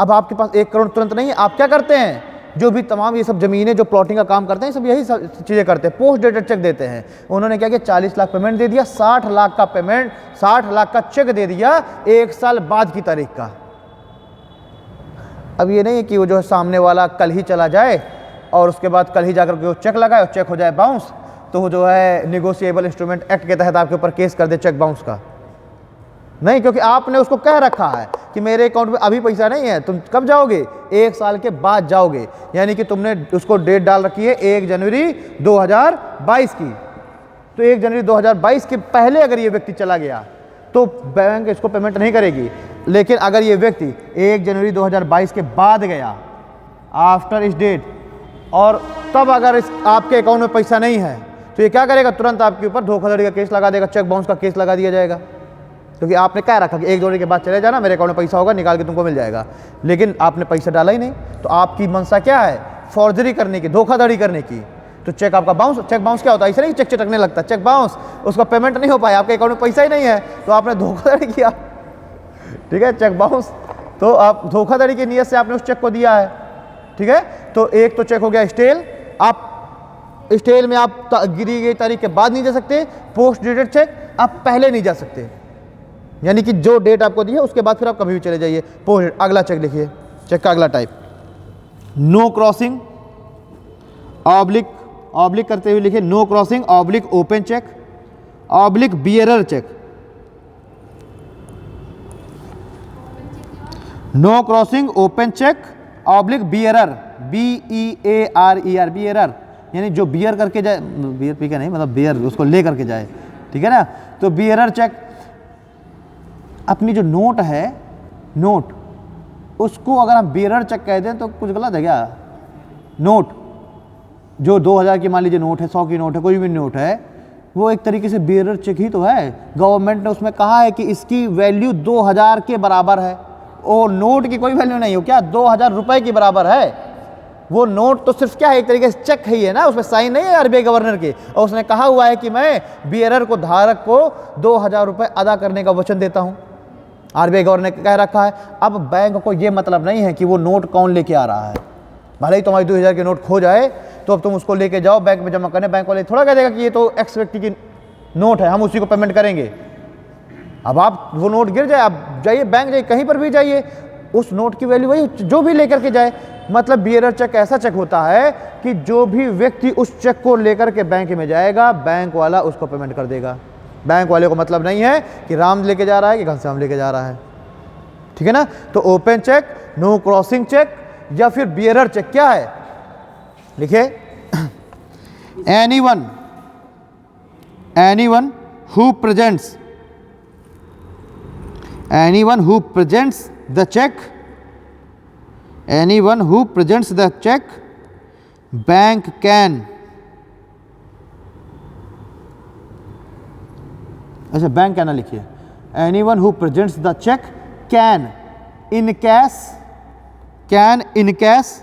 अब आपके पास 1 करोड़ तुरंत नहीं है। आप क्या करते हैं? जो भी तमाम ये सब ज़मीनें जो प्लॉटिंग का काम करते हैं, सब यही सब चीज़ें करते हैं, पोस्ट डेटेड चेक देते हैं। उन्होंने क्या किया? 40 लाख पेमेंट दे दिया, 60 लाख का पेमेंट, 60 लाख का चेक दे दिया 1 साल बाद की तारीख का। अब ये नहीं है कि वो जो है सामने वाला कल ही चला जाए और उसके बाद कल ही जाकर के वो चेक लगाए और चेक हो जाए बाउंस, तो वो जो है निगोशिएबल इंस्ट्रूमेंट एक्ट के तहत आपके ऊपर केस कर दे चेक बाउंस का। नहीं, क्योंकि आपने उसको कह रखा है कि मेरे अकाउंट में अभी पैसा नहीं है, तुम कब जाओगे? 1 साल के बाद जाओगे। यानी कि तुमने उसको डेट डाल रखी है 1 जनवरी 2022 की, तो 1 जनवरी 2022 के पहले अगर ये व्यक्ति चला गया तो बैंक इसको पेमेंट नहीं करेगी। लेकिन अगर ये व्यक्ति 1 जनवरी 2022 के बाद गया, आफ्टर इस डेट, और तब अगर आपके अकाउंट में पैसा नहीं है, तो ये क्या करेगा? तुरंत आपके ऊपर धोखाधड़ी का केस लगा देगा, चेक बाउंस का केस लगा दिया जाएगा। क्योंकि आपने क्या रखा कि 1 जनवरी के बाद चले जाना, मेरे अकाउंट में पैसा होगा, निकाल के तुमको मिल जाएगा। लेकिन आपने पैसा डाला ही नहीं, तो आपकी मंशा क्या है? फॉर्जरी करने की, धोखाधड़ी करने की। तो चेक आपका बाउंस, चेक बाउंस क्या होता है? ऐसे नहीं चेक चटकने लगता, चेक बाउंस, उसका पेमेंट नहीं हो पाया, आपके अकाउंट में पैसा ही नहीं है, तो आपने धोखाधड़ी किया। ठीक है, चेक बाउंस, तो आप धोखाधड़ी की नीयत से आपने उस चेक को दिया है। ठीक है, तो एक तो चेक हो गया स्टेल। आप स्टेल में आप गिरी गई तारीख के बाद नहीं जा सकते। पोस्ट डेटेड चेक आप पहले नहीं जा सकते, यानी कि जो डेट आपको दी है उसके बाद फिर आप कभी भी चले जाइए। पोस्ट। अगला चेक लिखिए, चेक का अगला टाइप नो क्रॉसिंग ऑब्लिक करते हुए लिखिए no crossing oblique open cheque oblique bearer cheque. No crossing open cheque oblique bearer, BEARER, bearer, यानी जो बियर करके जाए, बियर पी के नहीं, मतलब बियर उसको ले करके जाए। ठीक है ना, तो बियरर चेक अपनी जो नोट है, नोट उसको अगर हम बियरर चेक कह दें तो कुछ गलत है क्या? नोट जो 2000 की मान लीजिए नोट है, 100 की नोट है, कोई भी नोट है, वो एक तरीके से बियरर चेक ही तो है। गवर्नमेंट ने उसमें कहा है कि इसकी वैल्यू 2000 के बराबर है, और नोट की कोई वैल्यू नहीं हो, क्या 2000 रुपये की बराबर है। वो नोट तो सिर्फ क्या है, एक तरीके से चेक ही है ना, उसमें साइन नहीं है RBI गवर्नर के, और उसने कहा हुआ है कि मैं बियरर को, धारक को 2000 रुपये अदा करने का वचन देता हूँ। RBI गवर्नर ने कह रखा है। अब बैंक को ये मतलब नहीं है कि वो नोट कौन लेके आ रहा है, भले ही तुम्हारी 2000 की नोट खो जाए तो अब तुम उसको लेके जाओ बैंक में जमा करने, बैंक वाले थोड़ा कह देगा कि ये तो एक्स व्यक्ति की नोट है, हम उसी को पेमेंट करेंगे। अब आप वो नोट गिर जाए, आप जाइए बैंक जाइए, कहीं पर भी जाइए, उस नोट की वैल्यू वही जो भी लेकर के जाए। मतलब बियरर चेक ऐसा चेक होता है कि जो भी व्यक्ति उस चेक को लेकर के बैंक में जाएगा, बैंक वाला उसको पेमेंट कर देगा। बैंक वाले को मतलब नहीं है कि राम लेके जा रहा है कि घनश्याम लेके जा रहा है। ठीक है ना, तो open cheque, no crossing cheque या फिर बियरर चेक क्या है? लिखिए anyone who presents the check anyone who presents the cheque bank can, अच्छा बैंक कैन ना लिखिए, anyone who presents the cheque can encash, can encash,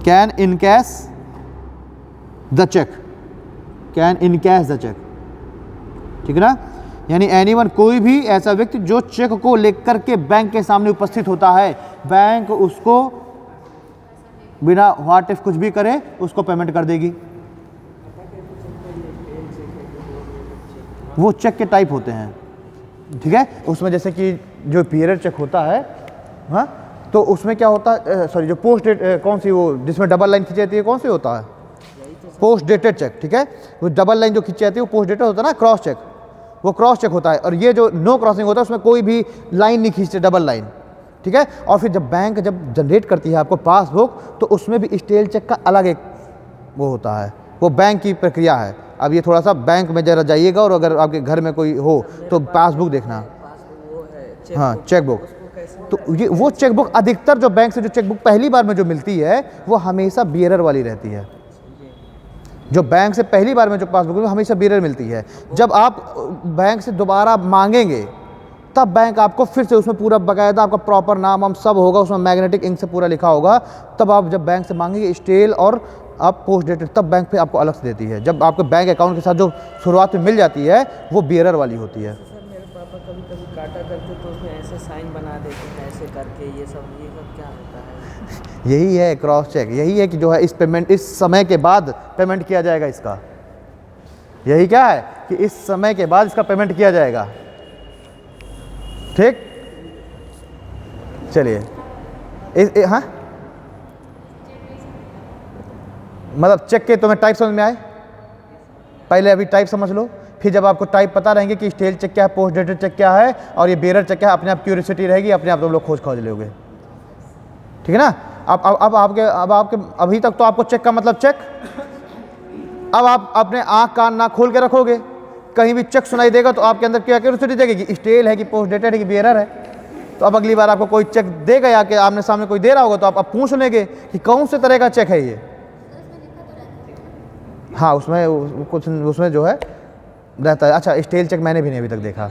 can encash the cheque, can encash the cheque, ठीक है ना। यानी एनीवन कोई भी ऐसा व्यक्ति जो चेक को लेकर के बैंक के सामने उपस्थित होता है, बैंक उसको बिना व्हाट इफ कुछ भी करे उसको पेमेंट कर देगी। वो चेक के टाइप होते हैं, ठीक है। उसमें जैसे कि जो पीरियड चेक होता है, हाँ, तो उसमें क्या होता है, सॉरी जो पोस्ट डेट कौन सी, वो जिसमें डबल लाइन खींची जाती है, कौन सी होता है, पोस्ट डेटेड चेक, ठीक है। वो डबल लाइन जो खींची जाती है वो पोस्ट डेटेड होता है ना, क्रॉस चेक, वो क्रॉस चेक होता है। और ये जो नो क्रॉसिंग होता है उसमें कोई भी लाइन नहीं खींचते, डबल लाइन, ठीक है। और फिर जब बैंक जब जनरेट करती है आपको पासबुक, तो उसमें भी स्टेल चेक का अलग एक वो होता है, वो बैंक की प्रक्रिया है। अब ये थोड़ा सा बैंक में जरा जाइएगा, और अगर आपके घर में कोई हो तो पासबुक देखना, हाँ चेकबुक, तो ये वो चेकबुक अधिकतर जो बैंक से जो चेकबुक पहली बार में जो मिलती है वो हमेशा बियरर वाली रहती है। जो बैंक से पहली बार में जो पासबुक है हमेशा बियरर मिलती है। जब आप बैंक से दोबारा मांगेंगे तब बैंक आपको फिर से उसमें पूरा बाकायदा आपका प्रॉपर नाम हम सब होगा, उसमें मैग्नेटिक इंक से पूरा लिखा होगा। तब आप जब बैंक से मांगेंगे स्टेल और आप पोस्ट डेटेड, तब बैंक पे आपको अलग से देती है। जब आपके बैंक अकाउंट के साथ जो शुरुआत में मिल जाती है वो बियरर वाली होती है। सर मेरे पापा कभी कभी काटा करते तो उसमें ऐसे साइन बना देते हैं, ऐसे करके, ये सब क्या होता है? यही है क्रॉस चेक, यही है कि जो है इस पेमेंट इस समय के बाद पेमेंट किया जाएगा इसका। यही क्या है कि इस समय के बाद इसका पेमेंट किया जाएगा, ठीक। चलिए हाँ, मतलब चेक के तुम्हें टाइप समझ में आए? पहले अभी टाइप समझ लो, फिर जब आपको टाइप पता रहेंगे कि स्टेल चेक क्या है, पोस्ट डेटेड चेक क्या है और ये बेरर चेक क्या है, अपने आप क्यूरियोसिटी रहेगी, अपने आप तुम लोग खोज लोगे, ठीक है ना। अब आपके अभी तक तो आपको चेक का मतलब चेक, अब आप अपने आँख कान ना खोल के रखोगे, कहीं भी चेक सुनाई देगा तो आपके अंदर क्या क्यूरियोसिटी जाएगी कि स्टेल है कि पोस्ट डेटेड है कि बेरर है। तो अब अगली बार आपको कोई चेक देगा या कि आमने सामने कोई दे रहा होगा तो आप पूछ लेंगे कि कौन से तरह का चेक है ये। हाँ उसमें कुछ उसमें जो है रहता है। अच्छा स्टेल चेक मैंने भी नहीं अभी तक देखा,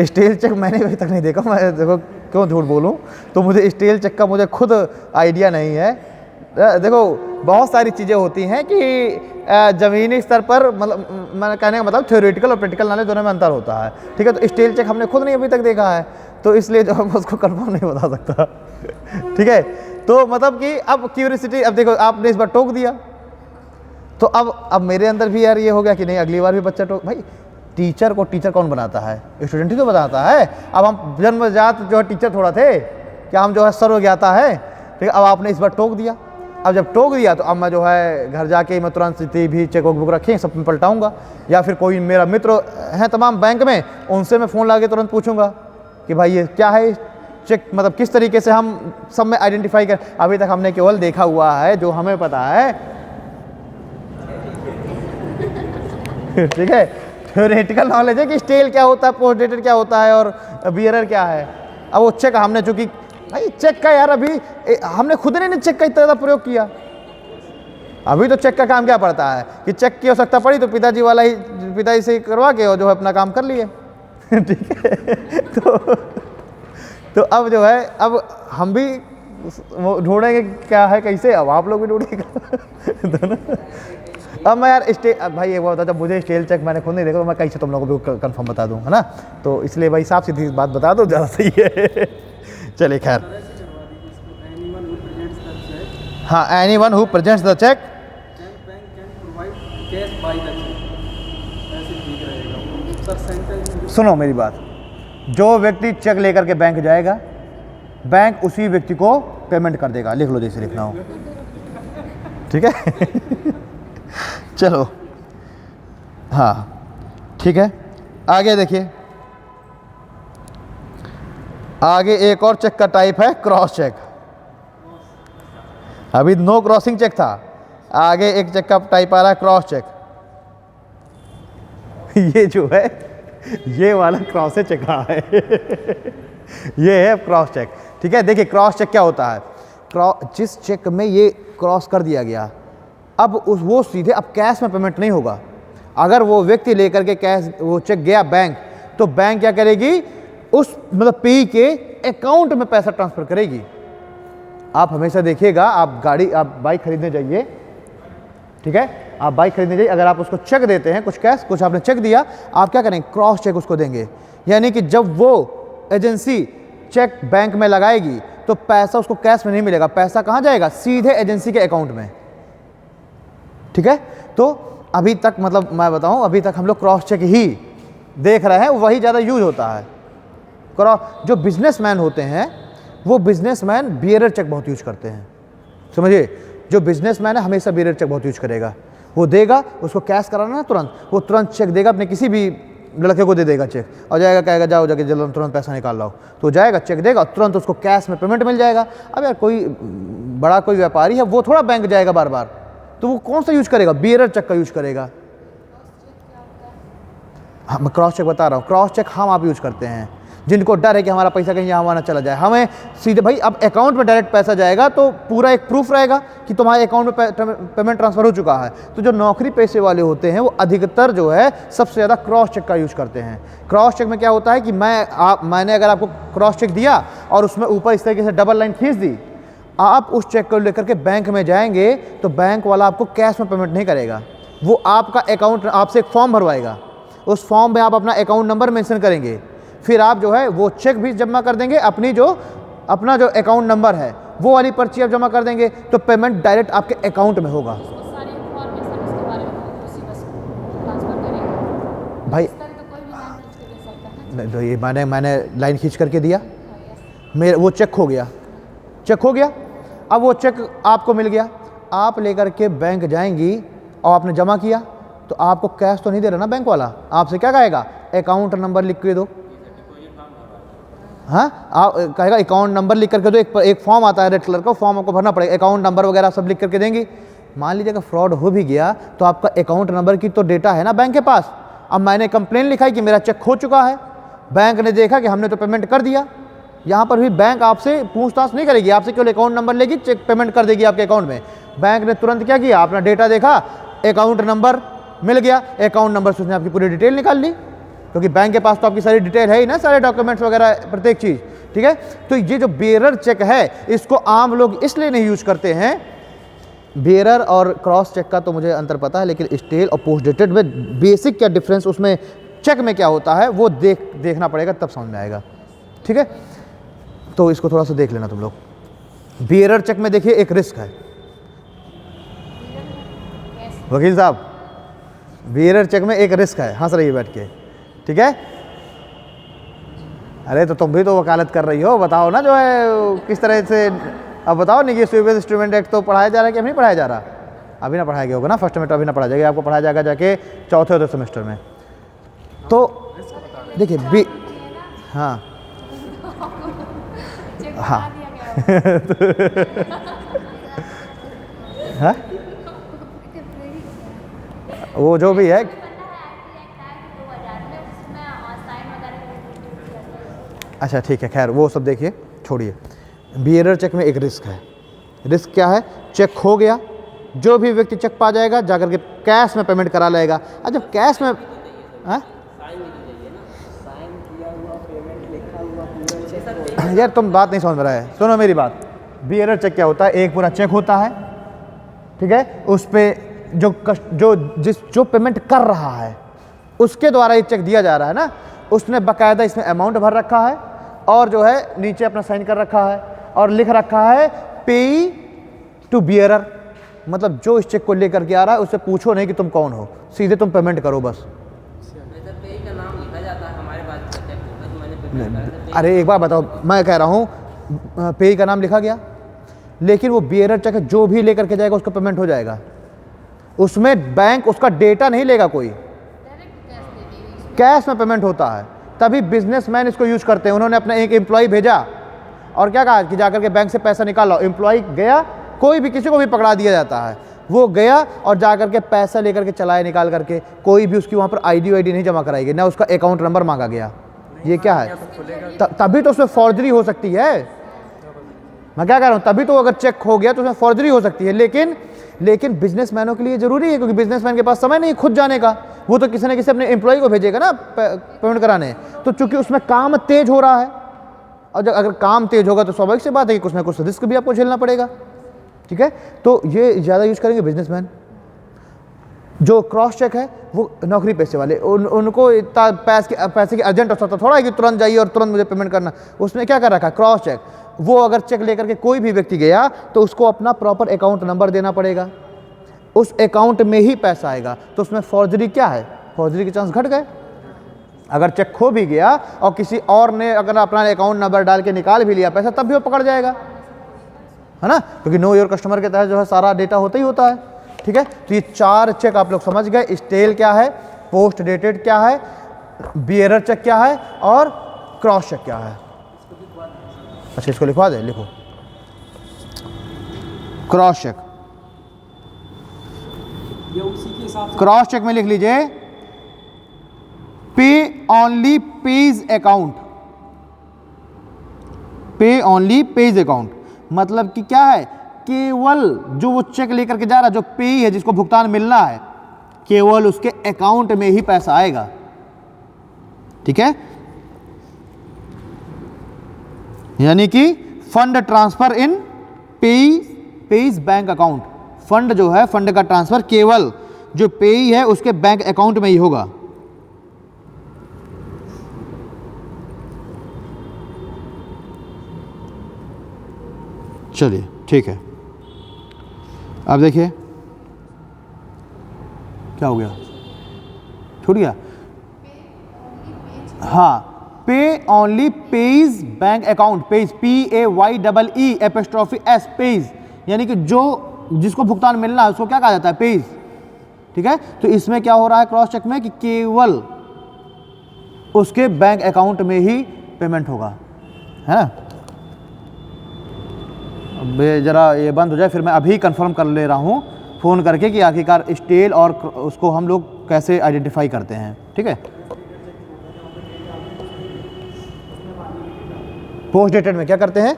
स्टेल चेक मैंने अभी तक नहीं देखा। मैं देखो क्यों झूठ बोलूं, तो मुझे स्टेल चेक का मुझे खुद आइडिया नहीं है। देखो बहुत सारी चीज़ें होती हैं कि ज़मीनी स्तर पर, मतलब मैं कहने का मतलब थ्योरेटिकल और प्रैक्टिकल नॉलेज दोनों में अंतर होता है, ठीक है। तो स्टेल चेक हमने खुद नहीं अभी तक देखा है, तो इसलिए जो मैं उसको कंफर्म नहीं बता सकता, ठीक है। तो मतलब कि अब क्यूरियोसिटी, अब देखो आपने इस बार टोक दिया तो अब मेरे अंदर भी यार ये हो गया कि नहीं अगली बार भी बच्चा टोक। भाई टीचर को टीचर कौन बनाता है? स्टूडेंट ही तो बनाता है। अब हम जन्मजात जो है टीचर थोड़ा थे, क्या हम जो है सर्वज्ञाता है, ठीक है। अब आपने इस बार टोक दिया, अब जब टोक दिया तो अब मैं जो है घर जाके मैं तुरंत जितनी भी चेक बुक रखें सब में पलटाऊँगा, या फिर कोई मेरा मित्र हैं तमाम बैंक में, उनसे मैं फ़ोन ला के तुरंत पूछूँगा कि भाई ये क्या है चेक, मतलब किस तरीके से हम सब में आइडेंटिफाई कर। अभी तक हमने केवल देखा हुआ है जो हमें पता है, ठीक है। थ्योरेटिकल नॉलेज है कि स्टेल क्या होता है, पोस्ट डेटेड क्या होता है और बियरर क्या है। अब वो चेक हमने चूंकि भाई चेक का यार अभी हमने खुद ने चेक का इतना ज़्यादा प्रयोग किया। अभी तो चेक का काम क्या पड़ता है कि चेक की आवश्यकता पड़ी तो पिताजी से करवा के और जो है अपना काम कर लिए, ठीक है। तो अब जो है अब हम भी ढूंढेंगे क्या है कैसे, अब आप लोग भी ढूंढेगा। अब मैं यार भाई एक बात, जब मुझे स्टेल चेक मैंने खुद नहीं देखा तो मैं कैसे तुम लोगों को भी कंफर्म बता दूँ, है ना। तो इसलिए भाई साफ सीधी बात बता दो, ज़्यादा सही है। चलिए खैर, हाँ anyone who presents the cheque, सुनो मेरी बात, जो व्यक्ति चेक लेकर के बैंक जाएगा, बैंक उसी व्यक्ति को पेमेंट कर देगा। लिख लो जैसे लिखना हो, ठीक है। चलो हाँ ठीक है, आगे देखिए, आगे एक और चेक का टाइप है क्रॉस चेक। अभी नो क्रॉसिंग चेक था, आगे एक चेक का टाइप आ रहा है क्रॉस चेक। ये जो है ये वाला क्रॉस चेक है, ये है क्रॉस चेक, ठीक ठीक है, देखिए क्रॉस चेक क्या होता है, जिस चेक में ये क्रॉस कर दिया गया, अब वो सीधे अब कैश में पेमेंट नहीं होगा। अगर वो व्यक्ति लेकर के कैश वो चेक गया बैंक, तो बैंक क्या करेगी, उस मतलब पेई के अकाउंट में पैसा ट्रांसफ़र करेगी। आप हमेशा देखिएगा, आप बाइक खरीदने जाइए, ठीक है, आप बाइक खरीदने जाइए, अगर आप उसको चेक देते हैं, कुछ कैश कुछ आपने चेक दिया, आप क्या करेंगे, क्रॉस चेक उसको देंगे। यानी कि जब वो एजेंसी चेक बैंक में लगाएगी तो पैसा उसको कैश में नहीं मिलेगा, पैसा कहाँ जाएगा, सीधे एजेंसी के अकाउंट में। ठीक है, तो अभी तक मतलब मैं बताऊं, अभी तक हम लोग क्रॉस चेक ही देख रहे हैं, वही ज़्यादा यूज होता है। जो बिजनेसमैन होते हैं वो बिजनेसमैन बियरर चेक बहुत यूज करते हैं, समझिए। जो बिजनेसमैन है हमेशा बियरर चेक बहुत यूज करेगा। वो देगा, उसको कैश कराना है तुरंत, वो तुरंत चेक देगा, अपने किसी भी लड़के को दे देगा चेक, और जाएगा कहेगा जाओ जाके जल्द तुरंत पैसा निकाल लाओ, तो जाएगा चेक देगा, तुरंत उसको कैश में पेमेंट मिल जाएगा। अब यार कोई बड़ा कोई व्यापारी है, वो थोड़ा बैंक जाएगा बार बार, तो वो कौन सा यूज करेगा, बियरर चेक का यूज करेगा। हाँ, मैं क्रॉस चेक बता रहा हूँ। क्रॉस चेक हम आप यूज करते हैं जिनको डर है कि हमारा पैसा कहीं यहाँ वहाँ ना चला जाए, हमें सीधे भाई अब अकाउंट में डायरेक्ट पैसा जाएगा तो पूरा एक प्रूफ रहेगा कि तुम्हारे अकाउंट में पेमेंट ट्रांसफर हो चुका है। तो जो नौकरी पेशे वाले होते हैं वो अधिकतर जो है सबसे ज़्यादा क्रॉस चेक का यूज़ करते हैं। क्रॉस चेक में क्या होता है कि मैंने अगर आपको क्रॉस चेक दिया और उसमें ऊपर इस तरीके से डबल लाइन खींच दी, आप उस चेक को लेकर के बैंक में जाएंगे तो बैंक वाला आपको कैश में पेमेंट नहीं करेगा, वो आपका अकाउंट आपसे एक फॉर्म भरवाएगा, उस फॉर्म में आप अपना अकाउंट नंबर मेंशन करेंगे, फिर आप जो है वो चेक भी जमा कर देंगे, अपना जो अकाउंट नंबर है वो वाली पर्ची आप जमा कर देंगे, तो पेमेंट डायरेक्ट आपके अकाउंट में होगा। भाई तो ये मैंने लाइन खींच करके दिया, मेरे वो चेक हो गया, अब वो चेक आपको मिल गया, आप लेकर के बैंक जाएंगी और आपने जमा किया, तो आपको कैश तो नहीं दे रहा ना बैंक वाला, आपसे क्या कहेगा, अकाउंट नंबर लिख के दो। हाँ, आप कहेगा अकाउंट नंबर लिख करके दो, एक फॉर्म आता है रेड कलर का, फॉर्म आपको भरना पड़ेगा, अकाउंट नंबर वगैरह सब लिख करके देंगे। मान लीजिए अगर फ्रॉड हो भी गया तो आपका अकाउंट नंबर की तो डेटा है ना बैंक के पास। अब मैंने कंप्लेन लिखा है कि मेरा चेक खो चुका है, बैंक ने देखा कि हमने तो पेमेंट कर दिया, यहाँ पर भी बैंक आपसे पूछताछ नहीं करेगी, आपसे केवल अकाउंट नंबर लेगी, चेक पेमेंट कर देगी आपके अकाउंट में। बैंक ने तुरंत क्या किया, अपना डेटा देखा, अकाउंट नंबर मिल गया, अकाउंट नंबर से उसने आपकी पूरी डिटेल निकाल ली, क्योंकि बैंक के पास तो आपकी सारी डिटेल है ही ना, सारे डॉक्यूमेंट्स वगैरह प्रत्येक चीज़। ठीक है, तो ये जो बेयरर चेक है इसको आम लोग इसलिए नहीं यूज करते हैं। बेयरर और क्रॉस चेक का तो मुझे अंतर पता है, लेकिन स्टेल और पोस्ट डेटेड में बेसिक क्या डिफरेंस उसमें चेक में क्या होता है वो देखना पड़ेगा, तब समझ में आएगा। ठीक है, तो इसको थोड़ा सा देख लेना तुम लोग। बेयरर चेक में देखिए एक रिस्क है, वकील साहब, बेयरर चेक में एक रिस्क है, हंस रही है बैठ के, ठीक है। अरे तो तुम भी तो वकालत कर रही हो, बताओ ना जो है किस तरह से, अब बताओ नहीं कि स्वीपेज इंस्ट्रूमेंट एक्ट तो पढ़ाया जा रहा है कि नहीं पढ़ाया जा रहा, अभी ना पढ़ाया गया होगा ना, फर्स्ट में तो अभी ना पढ़ाया जाएगा, आपको पढ़ाया जाएगा जाके चौथे सेमेस्टर में। तो देखिए हाँ हाँ हाँ वो जो भी है, अच्छा ठीक है, खैर वो सब देखिए छोड़िए। बेयरर चेक में एक रिस्क है। रिस्क क्या है, चेक खो गया, जो भी व्यक्ति चेक पा जाएगा जाकर के कैश में पेमेंट करा लेगा। अब जब कैश में यार तुम बात नहीं समझ रहा है, सुनो मेरी बात। बेयरर चेक क्या होता है, एक पूरा चेक होता है, ठीक है, उस पर जो पेमेंट कर रहा है उसके द्वारा ये चेक दिया जा रहा है ना, उसने बाकायदा इसमें अमाउंट भर रखा है और जो है नीचे अपना साइन कर रखा है और लिख रखा है पेई टू बियरर, मतलब जो इस चेक को लेकर के आ रहा है उससे पूछो नहीं कि तुम कौन हो, सीधे तुम पेमेंट करो बस। अरे एक बार बताओ, मैं कह रहा हूँ पेई का नाम लिखा गया, लेकिन वो बियरर चेक जो भी लेकर के जाएगा उसका पेमेंट हो जाएगा, उसमें बैंक उसका डेटा नहीं लेगा, कोई कैश में पेमेंट होता है। तभी बिजनेसमैन इसको यूज करते हैं। उन्होंने अपना एक एम्प्लॉय भेजा और क्या कहा कि जाकर के बैंक से पैसा निकाल लो, एम्प्लॉय गया, कोई भी किसी को भी पकड़ा दिया जाता है, वो गया और जाकर के पैसा लेकर के चलाए निकाल करके, कोई भी उसकी वहाँ पर आईडी वाईडी नहीं जमा कराई गई, ना उसका अकाउंट नंबर मांगा गया। ये क्या है, तभी तो उसमें फॉर्जरी हो सकती है। मैं क्या कह रहा हूँ, तभी तो अगर चेक हो गया तो उसमें फॉर्जरी हो सकती है। लेकिन बिजनेसमैनों के लिए जरूरी है, क्योंकि बिजनेसमैन के पास समय नहीं खुद जाने का, वो तो किसी न किसी अपने एम्प्लॉय को भेजेगा ना पेमेंट कराने। तो चूंकि उसमें काम तेज हो रहा है, और अगर काम तेज होगा तो स्वाभाविक सी बात है कि कुछ ना कुछ रिस्क भी आपको झेलना पड़ेगा। ठीक है, तो ये ज़्यादा यूज करेंगे बिजनेसमैन। जो क्रॉस चेक है वो नौकरी पेशे वाले, उनको इतना पैसे की अर्जेंट आवश्यकता थोड़ा है कि तुरंत जाइए और तुरंत मुझे पेमेंट करना। उसमें क्या कर रखा है, क्रॉस चेक। वो अगर चेक लेकर के कोई भी व्यक्ति गया तो उसको अपना प्रॉपर अकाउंट नंबर देना पड़ेगा, उस अकाउंट में ही पैसा आएगा। तो उसमें फॉर्जरी क्या है, फॉर्जरी के चांस घट गए। अगर चेक खो भी गया और किसी और ने अगर अपना अकाउंट नंबर डाल के निकाल भी लिया पैसा, तब भी वो पकड़ जाएगा, है ना, क्योंकि नो योर कस्टमर के तहत जो है सारा डेटा होता ही होता है। ठीक है, तो ये 4 चेक आप लोग समझ गए। स्टेल क्या है, पोस्ट डेटेड क्या है, बियरर चेक क्या है, और क्रॉस चेक क्या है। अच्छा, इसको लिखवा दे, लिखो क्रॉस चेक। ये उसी के हिसाब से क्रॉस चेक में लिख लीजिए पे ओनली पेज अकाउंट। पे ओनली पेज अकाउंट मतलब कि क्या है, केवल जो वो चेक लेकर के जा रहा है, जो पेई है, जिसको भुगतान मिलना है, केवल उसके अकाउंट में ही पैसा आएगा। ठीक है, यानी कि फंड ट्रांसफर इन पेईज बैंक अकाउंट। फंड जो है, फंड का ट्रांसफर केवल जो पेई है उसके बैंक अकाउंट में ही होगा। चलिए ठीक है, अब देखिए क्या हो गया, छूट गया। हाँ, पे only page bank account, page PAYEE' page, यानी कि जो जिसको भुगतान मिलना है उसको क्या कहा जाता है, पेज। ठीक है, तो इसमें क्या हो रहा है क्रॉस चेक में कि केवल उसके बैंक अकाउंट में ही पेमेंट होगा, है ना। अब ज़रा ये बंद हो जाए, फिर मैं अभी कंफर्म कर ले रहा हूँ फ़ोन करके कि आखिरकार स्टेल और उसको हम लोग कैसे आइडेंटिफाई करते हैं। ठीक है, पोस्ट डेटेड में क्या करते हैं,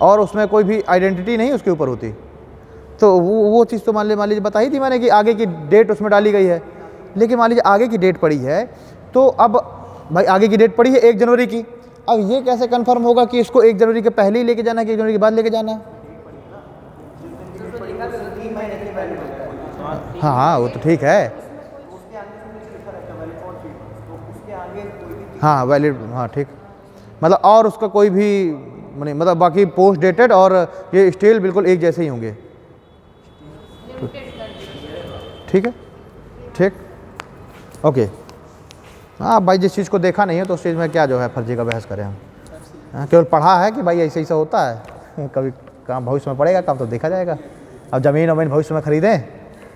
और उसमें कोई भी आइडेंटिटी नहीं उसके ऊपर होती, तो वो चीज़ तो मान लीजिए बताई थी मैंने कि आगे की डेट उसमें डाली गई है। लेकिन मान लीजिए आगे की डेट पड़ी है, तो अब भाई आगे की डेट पड़ी है 1 जनवरी की, अब ये कैसे कंफर्म होगा कि इसको 1 जनवरी के पहले ही लेके जाना है कि 1 जनवरी के बाद लेके जाना है। हाँ हाँ, वो तो ठीक है, हाँ वैलिड, हाँ ठीक, मतलब और उसका कोई भी मतलब बाकी पोस्ट डेटेड और ये स्टेल बिल्कुल एक जैसे ही होंगे। ठीक है, ठीक, ओके। हाँ भाई, जिस चीज़ को देखा नहीं है तो उस चीज़ में क्या जो है फर्जी का बहस करें हम। हाँ, केवल पढ़ा है कि भाई ऐसे ऐसा होता है, कभी काम भविष्य में पड़ेगा, काम तो देखा जाएगा। अब ज़मीन वमीन भविष्य में खरीदें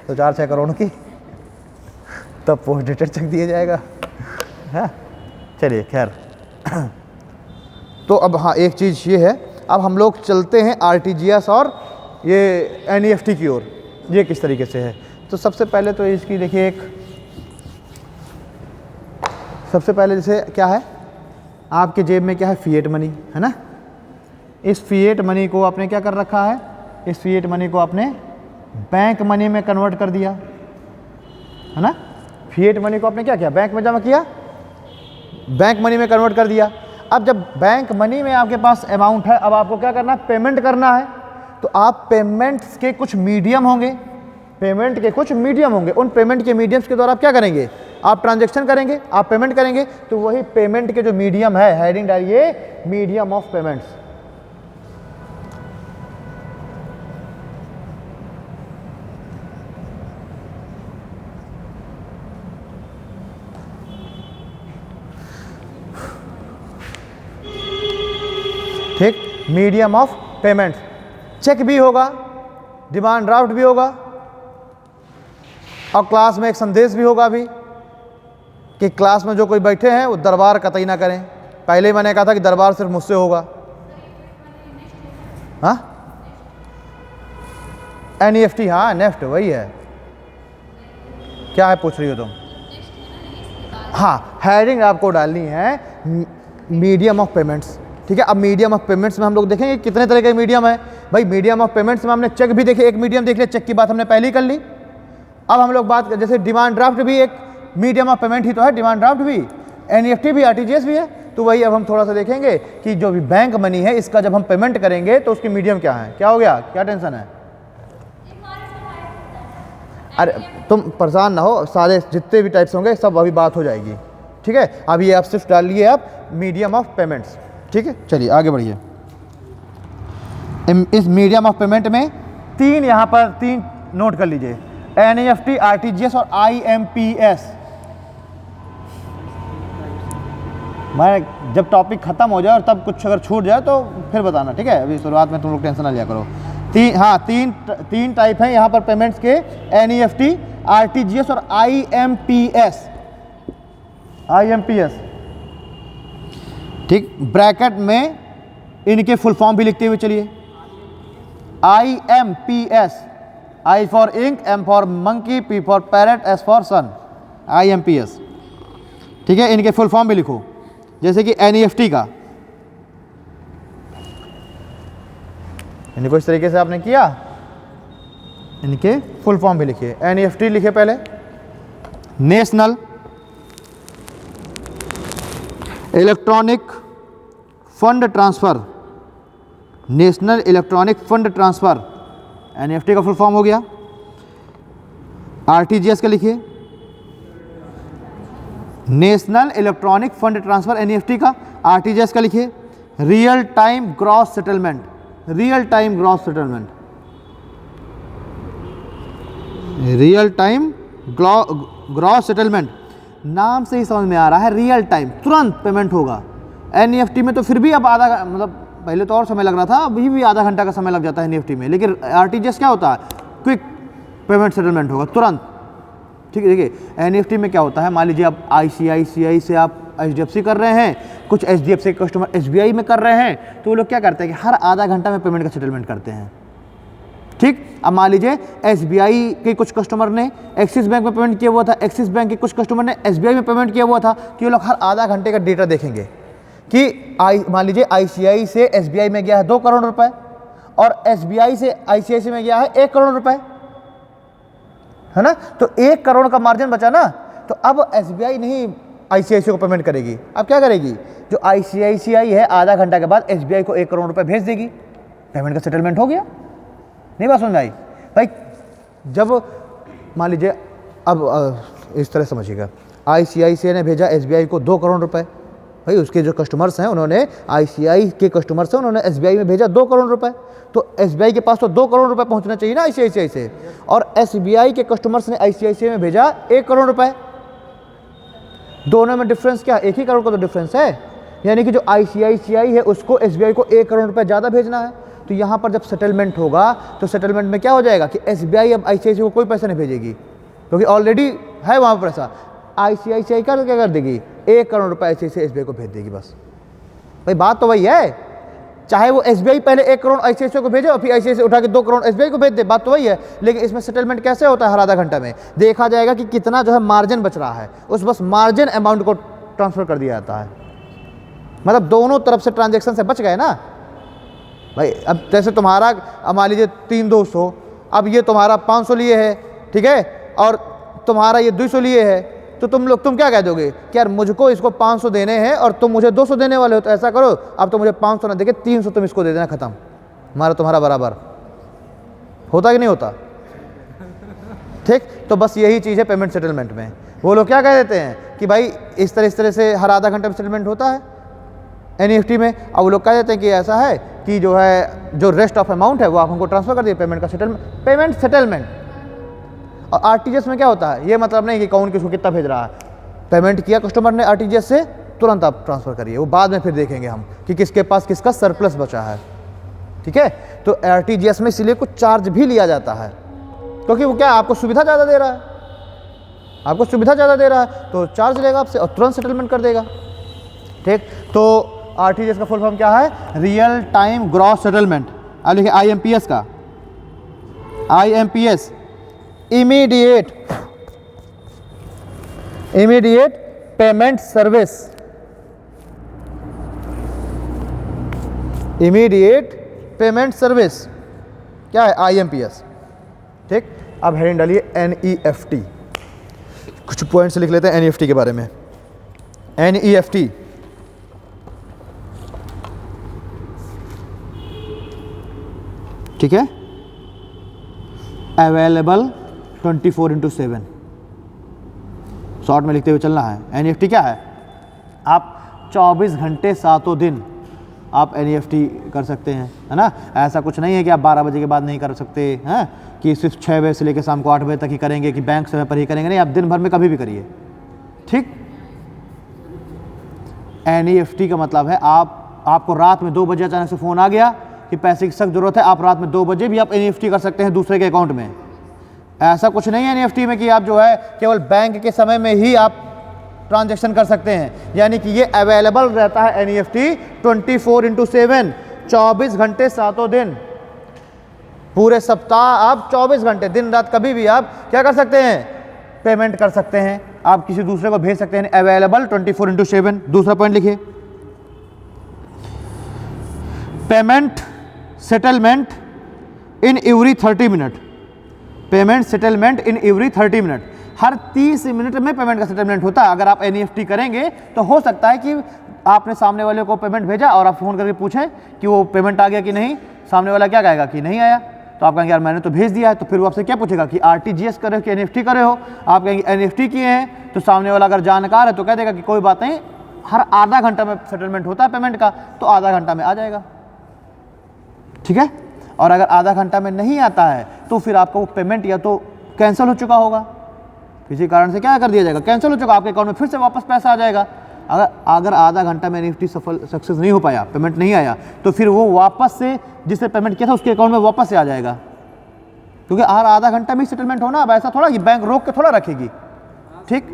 तो 4-6 करोड़ की, तब पोस्ट डेटेड चेक दिया जाएगा। है, चलिए खैर। तो अब हाँ, एक चीज़ ये है, अब हम लोग चलते हैं RTGS और ये NEFT की ओर। ये किस तरीके से है, तो सबसे पहले तो इसकी देखिए, सबसे पहले जैसे क्या है, आपके जेब में क्या है, फिएट मनी है ना। इस फिएट मनी को आपने क्या कर रखा है, इस फिएट मनी को आपने बैंक मनी में कन्वर्ट कर दिया, है ना। फिएट मनी को आपने क्या किया, बैंक में जमा किया, बैंक मनी में कन्वर्ट कर दिया। अब जब बैंक मनी में आपके पास अमाउंट है, अब आपको क्या करना है, पेमेंट करना है। तो आप पेमेंट्स के कुछ मीडियम होंगे, पेमेंट के कुछ मीडियम होंगे, उन पेमेंट के मीडियम्स के द्वारा आप क्या करेंगे, आप ट्रांजैक्शन करेंगे, आप पेमेंट करेंगे। तो वही पेमेंट के जो मीडियम है, हेडिंग डालिए मीडियम ऑफ पेमेंट्स। ठीक, मीडियम ऑफ पेमेंट्स। चेक भी होगा, डिमांड ड्राफ्ट भी होगा, और क्लास में एक संदेश भी होगा अभी कि क्लास में जो कोई बैठे हैं वो दरबार कतई ना करें। पहले ही मैंने कहा था कि दरबार सिर्फ मुझसे होगा। हाँ, NEFT, हाँ नेफ्ट वही है। क्या है पूछ रही हो तुम? हाँ, हेडिंग आपको डालनी है मीडियम ऑफ पेमेंट्स, ठीक है। अब मीडियम ऑफ पेमेंट्स में हम लोग देखेंगे कितने तरह के मीडियम है भाई। मीडियम ऑफ पेमेंट्स में हमने चेक भी देखे, एक मीडियम देख लिया, चेक की बात हमने पहले ही कर ली। अब हम लोग बात जैसे डिमांड ड्राफ्ट भी एक मीडियम ऑफ पेमेंट ही तो है, डिमांड ड्राफ्ट भी, एनईएफटी भी, आरटीजीएस भी है। तो वही अब हम थोड़ा सा देखेंगे कि जो भी बैंक मनी है इसका जब हम पेमेंट करेंगे तो उसकी मीडियम क्या है। क्या हो गया, क्या टेंशन है? अरे तुम परेशान ना हो, सारे जितने भी टाइप्स होंगे सब अभी बात हो जाएगी, ठीक है। अब ये आप सिर्फ डाल लिए आप मीडियम ऑफ पेमेंट्स, ठीक है। चलिए आगे बढ़िए। इस मीडियम ऑफ पेमेंट में तीन यहाँ पर तीन नोट कर लीजिए, एनईएफटी, आरटीजीएस और आईएमपीएस। मैं जब टॉपिक खत्म हो जाए और तब कुछ अगर छूट जाए तो फिर बताना, ठीक है। अभी शुरुआत में तुम लोग टेंशन ना लिया करो। तीन टाइप हैं यहाँ पर पेमेंट्स के, एनईएफटी, आरटीजीएस और आईएमपीएस। ठीक, ब्रैकेट में इनके फुल फॉर्म भी लिखते हुए चलिए। IMPS, I for ink, M for monkey, P for parrot, S for son, IMPS, ठीक है। इनके फुल फॉर्म भी लिखो, जैसे कि एनईएफटी का, इनको इस तरीके से आपने किया, इनके फुल फॉर्म भी लिखिए। एनईएफटी लिखिए पहले, national electronic fund transfer, national electronic fund transfer, NEFT का फुल फॉर्म हो गया। आरटीजीएस का लिखिए, national electronic fund transfer, NEFT का। आरटीजीएस का लिखिए, real time gross settlement, real time gross settlement, real time gross settlement. नाम से ही समझ में आ रहा है, रियल टाइम, तुरंत पेमेंट होगा। एनईएफटी में तो फिर भी अब आधा, मतलब पहले तो और समय लग रहा था, अभी भी आधा घंटा का समय लग जाता है एनईएफटी में, लेकिन आरटीजीएस क्या होता है, क्विक पेमेंट सेटलमेंट होगा तुरंत, ठीक है। देखिए एनईएफटी में क्या होता है, मान लीजिए आप आईसीआईसीआई से आप एचडीएफसी कर रहे हैं, कुछ एचडीएफसी के कस्टमर एसबीआई में कर रहे हैं, तो वो लोग क्या करते हैं कि हर आधा घंटा में पेमेंट का सेटलमेंट करते हैं, ठीक। अब मान लीजिए एसबीआई के कुछ कस्टमर ने एक्सिस बैंक में पेमेंट किया हुआ था, एक्सिस बैंक के कुछ कस्टमर ने एसबीआई में पेमेंट किया हुआ था, कि वो लोग हर आधा घंटे का डेटा देखेंगे कि मान लीजिए आईसीआई से एसबीआई में गया है 2 करोड़ रुपए और एसबीआई से आईसीआईसी में गया है 1 करोड़ रुपए, है ना। तो 1 करोड़ का मार्जिन बचा ना, तो अब एसबीआई नहीं आईसीआईसी को पेमेंट करेगी, अब क्या करेगी, जो आईसीआईसीआई है आधा घंटा के बाद एसबीआई को 1 करोड़ रुपए भेज देगी, पेमेंट का सेटलमेंट हो गया। नहीं बात समझ में आई भाई? जब मान लीजिए, अब इस तरह समझिएगा, आईसीआईसीआई ने भेजा एसबीआई को 2 करोड़ रुपए, भाई उसके जो कस्टमर्स हैं उन्होंने, आईसीआई के कस्टमर्स हैं, उन्होंने एसबीआई में भेजा 2 करोड़ रुपए, तो एसबीआई के पास तो 2 करोड़ रुपए पहुंचना चाहिए ना आईसीआईसीआई से, और एसबीआई के कस्टमर्स ने आईसीआईसीआई में भेजा 1 करोड़ रुपए। दोनों में डिफरेंस क्या, 1 ही करोड़ का तो डिफरेंस है, यानी कि जो आईसीआईसीआई है उसको एसबीआई को 1 करोड़ रुपए ज़्यादा भेजना है। तो यहाँ पर जब सेटलमेंट होगा तो सेटलमेंट में क्या हो जाएगा कि एसबीआई अब आईसीआईसीआई को कोई पैसा नहीं भेजेगी, क्योंकि ऑलरेडी है वहाँ पर पैसा। आईसीआईसीआई क्या कर देगी, 1 करोड़ रुपए आईसीआईसीआई एसबीआई को भेज देगी, बस। भाई बात तो वही है, चाहे वो एसबीआई पहले 1 करोड़ आईसीआईसीआई को भेजे और फिर आईसीआईसीआई उठा के 2 करोड़ एसबीआई को भेज दे, बात तो वही है। लेकिन इसमें सेटलमेंट कैसे होता है, हर आधा घंटा में देखा जाएगा कि कितना जो है मार्जिन बच रहा है, उस बस मार्जिन अमाउंट को ट्रांसफर कर दिया जाता है, मतलब दोनों तरफ से ट्रांजेक्शन से बच गए ना भाई। अब जैसे तुम्हारा मान लीजिए 3 दोस्त हो, अब ये तुम्हारा 500 लिए है, ठीक है, और तुम्हारा ये 200 लिए है, तो तुम क्या कह दोगे कि यार मुझको इसको 500 देने हैं और तुम मुझे 200 देने वाले हो, तो ऐसा करो अब तो मुझे 500 ना देके 300 तुम इसको दे देना, खत्म, हमारा तुम्हारा बराबर। होता कि नहीं होता, ठीक। तो बस यही चीज़ है पेमेंट सेटलमेंट में। वो लोग क्या कह देते हैं कि भाई इस तरह से हर आधा घंटे में सेटलमेंट होता है एनईएफटी में। अब वो लोग कह देते हैं कि ऐसा है कि जो है जो रेस्ट ऑफ अमाउंट है वो आप हमको ट्रांसफर कर दिए, पेमेंट का पेमेंट सेटलमेंट। और आरटीजीएस में क्या होता है, ये मतलब नहीं कि कौन किसको कितना भेज रहा है, पेमेंट किया कस्टमर ने आरटीजीएस से, तुरंत आप ट्रांसफ़र करिए, वो बाद में फिर देखेंगे हम कि किसके पास किसका सरप्लस बचा है, ठीक है। तो आरटीजीएस में इसीलिए कुछ चार्ज भी लिया जाता है, क्योंकि वो क्या आपको सुविधा ज़्यादा दे रहा है, आपको सुविधा ज़्यादा दे रहा है तो चार्ज लेगा आपसे और तुरंत सेटलमेंट कर देगा, ठीक। तो आरटीजीएस का फुल फॉर्म क्या है, रियल टाइम ग्रॉस सेटलमेंट। अब लिखिए आईएमपीएस का, IMPS immediate payment service, immediate payment service क्या है? IMPS। ठीक, अब हेडिंग डालिए NEFT। कुछ पॉइंट्स लिख लेते हैं NEFT के बारे में। NEFT ठीक है, अवेलेबल 24/7, शॉर्ट में लिखते हुए चलना है। NEFT क्या है? आप 24 घंटे सातों दिन आप NEFT कर सकते हैं, है ना। ऐसा कुछ नहीं है कि आप 12 बजे के बाद नहीं कर सकते हैं, कि सिर्फ 6 बजे से लेकर शाम को 8 बजे तक ही करेंगे, कि बैंक समय पर ही करेंगे, नहीं, आप दिन भर में कभी भी करिए। ठीक, NEFT का मतलब है आपको रात में 2 बजे अचानक से फ़ोन आ गया कि पैसे की सख्त ज़रूरत है, आप रात में 2 बजे भी आप NEFT कर सकते हैं दूसरे के अकाउंट में। ऐसा कुछ नहीं है NEFT में कि आप जो है केवल बैंक के समय में ही आप ट्रांजैक्शन कर सकते हैं, यानी कि ये अवेलेबल रहता है NEFT 24/7, 24 घंटे सातों दिन, पूरे सप्ताह आप 24 घंटे दिन रात कभी भी आप क्या कर सकते हैं? पेमेंट कर सकते हैं, आप किसी दूसरे को भेज सकते हैं। अवेलेबल 24/7। दूसरा पॉइंट लिखिए, payment settlement in every 30 minute. Payment settlement in every 30 minute, her 30 minute में पेमेंट का सेटलमेंट होता है। अगर आप NEFT करेंगे तो हो सकता है कि आपने सामने वाले को पेमेंट भेजा और आप फ़ोन करके पूछें कि वो पेमेंट आ गया कि नहीं, सामने वाला क्या कहेगा कि नहीं आया, तो आप कहेंगे यार मैंने तो भेज दिया है, तो फिर वो आपसे क्या पूछेगा कि RTGS करे हो कि NEFT करे हो। आप कहेंगे NEFT किए हैं, तो सामने वाला अगर जानकार है तो कह देगा कि कोई बात नहीं, हर आधा घंटा में सेटलमेंट होता है पेमेंट का, तो आधा घंटा में आ जाएगा। ठीक है, और अगर आधा घंटा में नहीं आता है तो फिर आपका वो पेमेंट या तो कैंसिल हो चुका होगा, किसी कारण से क्या कर दिया जाएगा, कैंसिल हो चुका, आपके अकाउंट में फिर से वापस पैसा आ जाएगा। अगर आधा घंटा में NEFT सक्सेस नहीं हो पाया, पेमेंट नहीं आया, तो फिर वो वापस से जिससे पेमेंट किया था उसके अकाउंट में वापस से आ जाएगा, क्योंकि हर आधा घंटा में ही सेटलमेंट होना। अब ऐसा थोड़ा कि बैंक रोक के थोड़ा रखेगी। ठीक,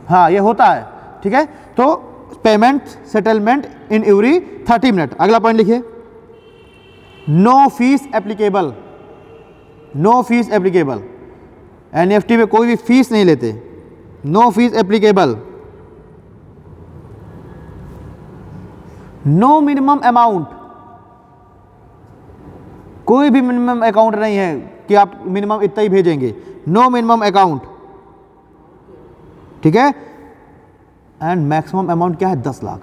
हाँ ये होता है। ठीक है, तो payment settlement in every 30 minute. अगला पॉइंट लिखिए, no fees applicable. No fees applicable, NEFT में कोई भी फीस नहीं लेते। No fees applicable. No minimum amount, कोई भी मिनिमम अकाउंट नहीं है कि आप मिनिमम इतना ही भेजेंगे। No minimum account. ठीक है, एंड मैक्सिमम अमाउंट क्या है? 10 लाख।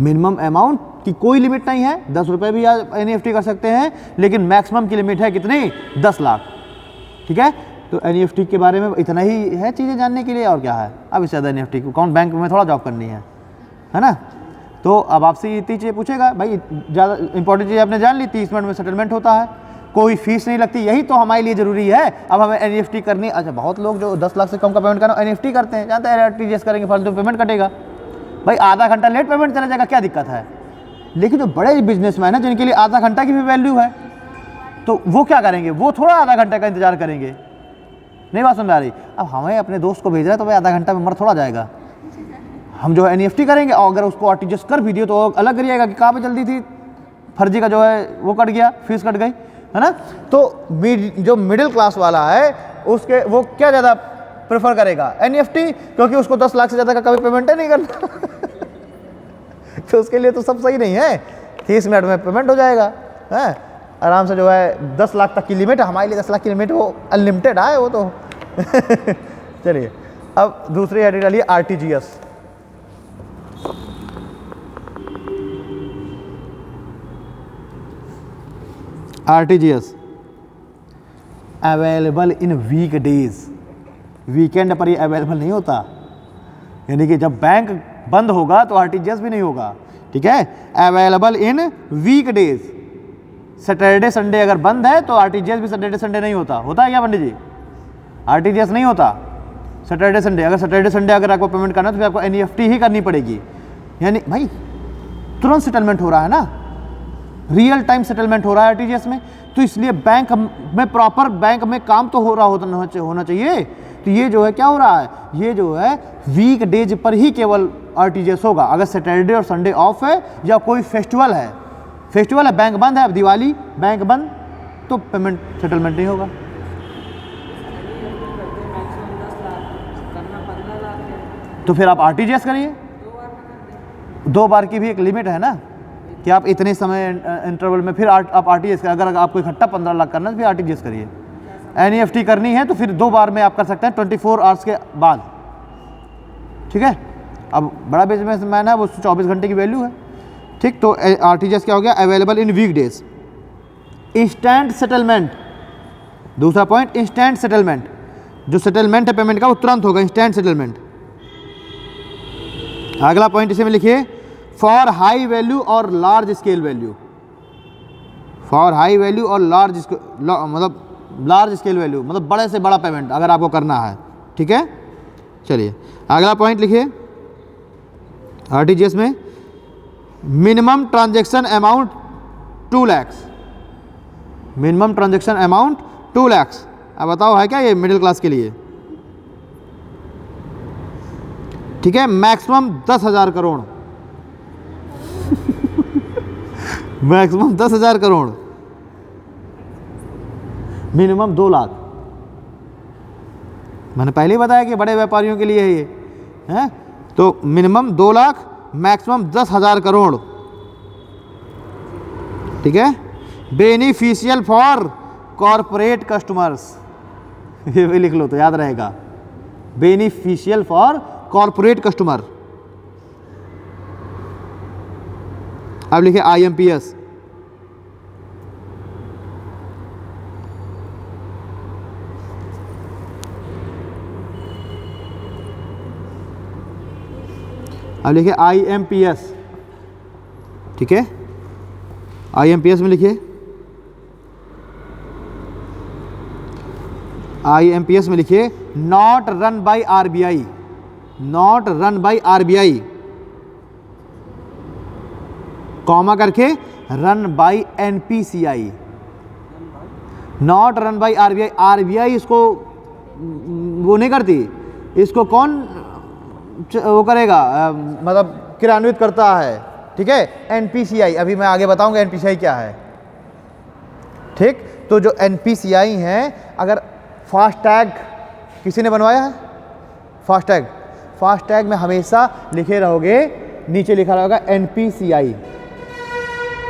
मिनिमम अमाउंट की कोई लिमिट नहीं है, 10 रुपये भी आप NEFT कर सकते हैं, लेकिन मैक्सिमम की लिमिट है कितनी? 10 लाख। ठीक है, तो NEFT के बारे में इतना ही है चीज़ें जानने के लिए, और क्या है। अब इससे ज़्यादा NEFT को कौन बैंक में थोड़ा जॉब करनी है ना। तो अब आपसे इतनी चीज़ें पूछेगा, भाई ज़्यादा इंपॉर्टेंट चीज़ आपने जान ली, 30 मिनट में सेटलमेंट होता है, कोई फीस नहीं लगती, यही तो हमारे लिए ज़रूरी है। अब हमें NEFT करनी, अच्छा बहुत लोग जो 10 लाख से कम का पेमेंट करना NEFT करते हैं, जानते हैं RTGS करेंगे फालतू पेमेंट कटेगा, भाई आधा घंटा लेट पेमेंट चला जाएगा, क्या दिक्कत है। लेकिन जो बड़े बिजनेसमैन हैं जिनके लिए आधा घंटा की भी वैल्यू है, तो वो क्या करेंगे? वो थोड़ा आधा घंटे का इंतजार करेंगे। नहीं बात समझ आ रही? अब हमें अपने दोस्त को भेज रहे हैं तो भाई आधा घंटा में मर थोड़ा जाएगा। हम जो है NEFT करेंगे, और अगर उसको RTGS कर भी दियो तो अलग करिएगा कि कहाँ पे जल्दी थी, फर्जी का जो है वो कट गया, फीस कट गई, है ना। तो जो मिडिल क्लास वाला है उसके वो क्या ज़्यादा प्रेफर करेगा? NEFT, क्योंकि उसको 10 लाख से ज़्यादा का कभी पेमेंट नहीं करना तो उसके लिए तो सब सही नहीं है। 30 मिनट में पेमेंट हो जाएगा, है आराम से, जो है 10 लाख तक की लिमिट है। हमारे लिए 10 लाख की लिमिट वो अनलिमिटेड है वो तो चलिए, अब दूसरी हेडिंग डालिए, RTGS। RTGS available in weekdays. Weekend पर ये अवेलेबल नहीं होता, यानी कि जब बैंक बंद होगा तो RTGS भी नहीं होगा। ठीक है, available in weekdays. Saturday Sunday अगर बंद है तो RTGS भी सैटरडे संडे नहीं होता। होता है क्या पंडित जी? RTGS नहीं होता सैटरडे संडे। अगर सैटरडे संडे अगर आपको पेमेंट करना है तो फिर आपको NEFT ही करनी पड़ेगी, यानी भाई तुरंत सेटलमेंट हो रहा है ना, रियल टाइम सेटलमेंट हो रहा है RTGS में, तो इसलिए बैंक में प्रॉपर बैंक में काम तो हो रहा होना चाहिए। तो ये जो है क्या हो रहा है, ये जो है वीक डेज पर ही केवल RTGS होगा। अगर सैटरडे और संडे ऑफ है या कोई फेस्टिवल है, बैंक बंद है, अब दिवाली बैंक बंद, तो पेमेंट सेटलमेंट नहीं होगा। तो फिर आप आरटीजीएस करिए। 2 बार की भी एक लिमिट है ना कि आप इतने समय इंटरवल में फिर आप आरटीजीएस करें। अगर आपको इकट्ठा 15 लाख करना है तो फिर आरटीजीएस करिए। एनईएफटी करनी है तो फिर 2 बार में आप कर सकते हैं 24 आवर्स के बाद, ठीक है। अब बड़ा बिजनेसमैन है वो 24 घंटे की वैल्यू है, ठीक। तो आरटीजीएस क्या हो गया, available in weekdays. Instant settlement, दूसरा पॉइंट इंस्टेंट सेटलमेंट, जो सेटलमेंट है पेमेंट का वो तुरंत होगा, इंस्टेंट सेटलमेंट। अगला पॉइंट इसे में लिखिए, फॉर हाई वैल्यू और large scale value. For high value और लार्ज मतलब लार्ज स्केल वैल्यू मतलब बड़े से बड़ा पेमेंट अगर आपको करना है, ठीक है। चलिए अगला पॉइंट लिखिए, आरटीजीएस में minimum transaction amount 2 lakh. Minimum transaction amount 2 lakh. अब बताओ है क्या ये मिडिल क्लास के लिए, ठीक है। Maximum 10,000 crore maximum 10,000 crore, minimum 2 lakh. मैंने पहले ही बताया कि बड़े व्यापारियों के लिए है ये, हैं। तो मिनिमम 2 लाख, मैक्सिमम 10,000 करोड़, ठीक है। बेनिफिशियल फॉर कॉरपोरेट कस्टमर्स, ये भी लिख लो तो याद रहेगा, बेनिफिशियल फॉर कॉरपोरेट कस्टमर। अब लिखिए आईएमपीएस। अब लिखिए आईएमपीएस, ठीक है। आईएमपीएस में लिखिए, आईएमपीएस में लिखिए not run by RBI, not run by RBI, comma करके run by NPCI, not run by RBI. RBI इसको वो नहीं करती, इसको कौन वो करेगा, मतलब क्रियान्वित करता है, ठीक है, एनपीसीआई। अभी मैं आगे बताऊंगा एनपीसीआई क्या है, ठीक। तो जो एनपीसीआई हैं, अगर फास्टैग किसी ने बनवाया है, फास्टैग, फास्टैग में हमेशा लिखे रहोगे, नीचे लिखा रहेगा एनपीसीआई।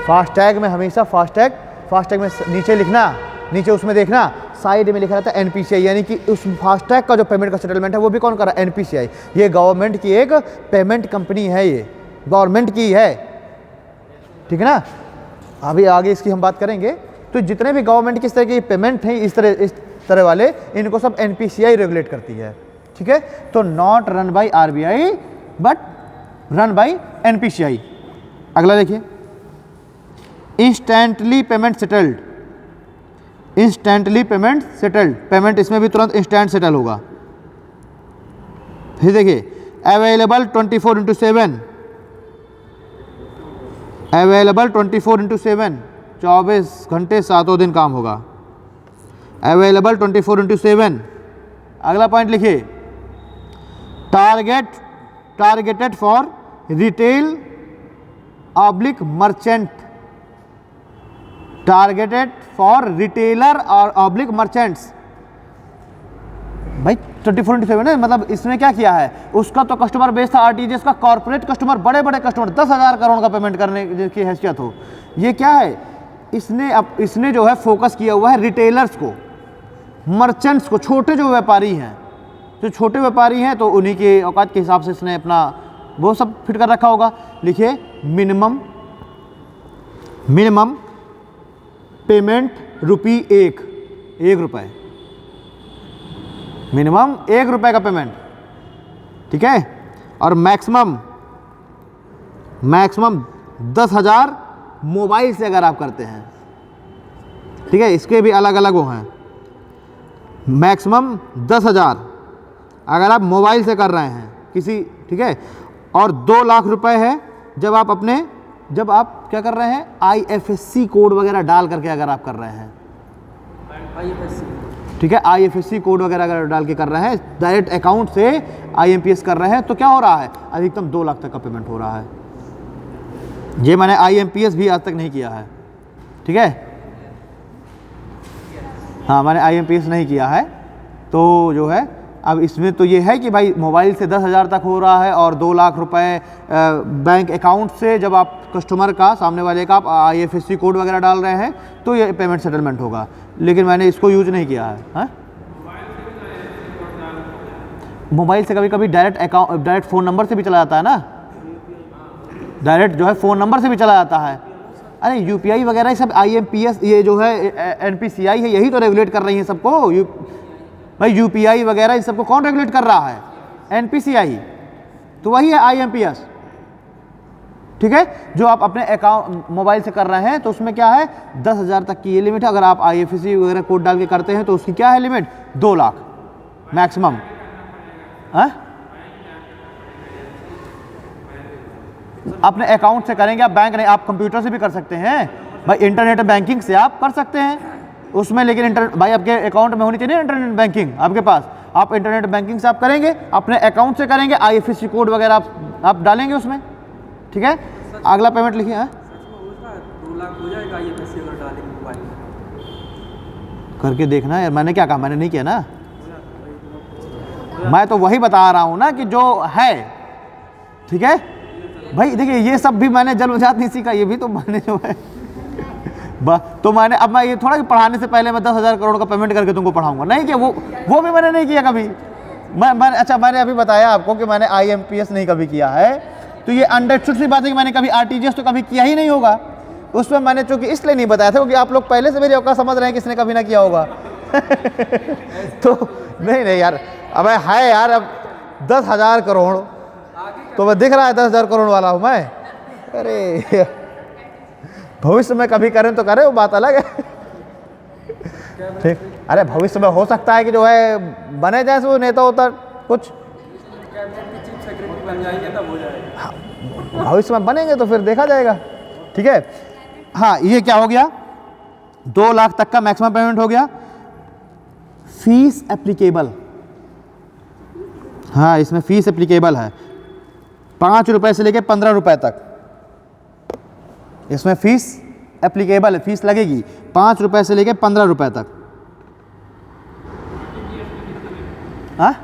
फास्टैग में हमेशा फास्टैग में नीचे लिखना, नीचे उसमें देखना साइड में लिखा रहता है एनपीसीआई, यानी कि उस फास्टैग का जो पेमेंट का सेटलमेंट है वो भी कौन कर रहा है, एनपीसीआई। ये गवर्नमेंट की एक पेमेंट कंपनी है, ये गवर्नमेंट की है, ठीक है ना। अभी आगे इसकी हम बात करेंगे। तो जितने भी गवर्नमेंट की इस तरह की पेमेंट है, इस तरह वाले, इनको सब एनपीसीआई रेगुलेट करती है, ठीक है। तो not run by RBI but run by NPCI. अगला देखिए, instantly payment settled, instantly payment settled, payment इसमें भी तुरंत इंस्टेंट सेटल होगा। फिर देखिए अवेलेबल 24/7, अवेलेबल 24/7, 24 घंटे 7 दिन काम होगा, अवेलेबल 24/7। अगला पॉइंट लिखिए, targeted for retail oblique merchant, targeted for retailer और ऑब्लिक मर्चेंट्स। भाई 24/7 है, मतलब इसमें क्या किया है, उसका तो कस्टमर बेस था आरटीजीएस का, कॉर्पोरेट कस्टमर, बड़े बड़े कस्टमर 10,000 करोड़ का पेमेंट करने की हैसियत हो। ये क्या है, इसने जो है फोकस किया हुआ है रिटेलर्स को, मर्चेंट्स को, छोटे जो व्यापारी हैं, जो छोटे व्यापारी हैं तो उन्हीं के औकात के हिसाब से इसने अपना वो सब फिट कर रखा होगा। लिखिए मिनिमम पेमेंट ₹1, ₹1, मिनिमम ₹1 का पेमेंट, ठीक है। और मैक्सिमम 10,000 मोबाइल से अगर आप करते हैं, ठीक है, इसके भी अलग अलग वो हैं। मैक्सिमम 10,000 अगर आप मोबाइल से कर रहे हैं किसी, ठीक है। और 2 लाख रुपए है जब आप क्या कर रहे हैं, आईएफएससी कोड वगैरह डाल करके अगर आप कर रहे हैं, ठीक है, आईएफएससी कोड वगैरह अगर डाल के कर रहे हैं, डायरेक्ट अकाउंट से आईएमपीएस कर रहे हैं, तो क्या हो रहा है, अधिकतम 2 लाख तक का पेमेंट हो रहा है। ये मैंने आईएमपीएस भी आज तक नहीं किया है, ठीक है। हाँ, मैंने आईएमपीएस नहीं किया है, तो जो है अब इसमें तो ये है कि भाई मोबाइल से 10,000 तक हो रहा है और 2 लाख रुपए बैंक अकाउंट से जब आप कस्टमर का, सामने वाले का आप IFSC कोड वगैरह डाल रहे हैं तो ये पेमेंट सेटलमेंट होगा। लेकिन मैंने इसको यूज नहीं किया है। मोबाइल से कभी कभी डायरेक्ट फ़ोन नंबर से भी चला जाता है ना, डायरेक्ट जो है फ़ोन नंबर से भी चला जाता है। अरे UPI वगैरह सब IMPS, ये जो है NPCI है, यही तो रेगुलेट कर रही है सबको। भाई UPI वगैरह इन सबको कौन रेगुलेट कर रहा है? NPCI, तो वही है IMPS। ठीक है, जो आप अपने अकाउंट मोबाइल से कर रहे हैं तो उसमें क्या है, 10,000 तक की ये लिमिट है। अगर आप IFSC वगैरह कोड डाल के करते हैं तो उसकी क्या है लिमिट, 2 लाख मैक्सिमम। अपने अकाउंट से करेंगे आप, बैंक नहीं, आप कंप्यूटर से भी कर सकते हैं भाई, इंटरनेट बैंकिंग से आप कर सकते हैं उसमें। लेकिन भाई आपके अकाउंट में होनी चाहिए इंटरनेट बैंकिंग आपके पास। आप इंटरनेट बैंकिंग से आप करेंगे, अपने अकाउंट से करेंगे, IFSC कोड वगैरह आप डालेंगे उसमें। ठीक है, अगला पेमेंट लिखिए। 2 लाख हो जाएगा IFSC अगर डालेंगे मोबाइल में। करके देखना यार, मैंने क्या कहा, मैंने नहीं किया ना। मैं तो वही बता रहा हूँ ना कि जो है। ठीक है भाई, देखिए ये सब भी मैंने जन्मजात नहीं सीखा, ये भी तो मैंने जो है तो मैंने, अब मैं ये थोड़ा कि पढ़ाने से पहले मैं 10,000 करोड़ का पेमेंट करके तुमको पढ़ाऊंगा, नहीं कि वो भी मैंने नहीं किया कभी। मैंने अभी बताया आपको कि मैंने IMPS नहीं कभी किया है, तो ये अंडरस्टूड सी बात है कि मैंने कभी RTGS तो कभी किया ही नहीं होगा। उसमें मैंने चूंकि इसलिए नहीं बताया था क्योंकि आप लोग पहले से मेरी औकात समझ रहे हैं कि इसने कभी ना किया होगा। तो नहीं यार, अब है यार, अब 10,000 करोड़ तो मैं दिख रहा है 10,000 करोड़ वाला हूँ मैं। अरे भविष्य में कभी करें तो करें, वो बात अलग है। ठीक, अरे भविष्य में हो सकता है कि जो है बने जैसे वो नेता होता कुछ, चीफ सेक्रेटरी बन जाएंगे तब हो जाएगा। भविष्य में बनेंगे तो फिर देखा जाएगा। ठीक है, हाँ ये क्या हो गया, 2 लाख तक का मैक्सिमम पेमेंट हो गया। फीस एप्लीकेबल, हाँ इसमें फीस एप्लीकेबल है 5 रुपए से लेके 15 रुपए तक। इसमें फीस एप्लीकेबल है, फीस लगेगी 5 रुपए से लेके 15 रुपए तक। हाँ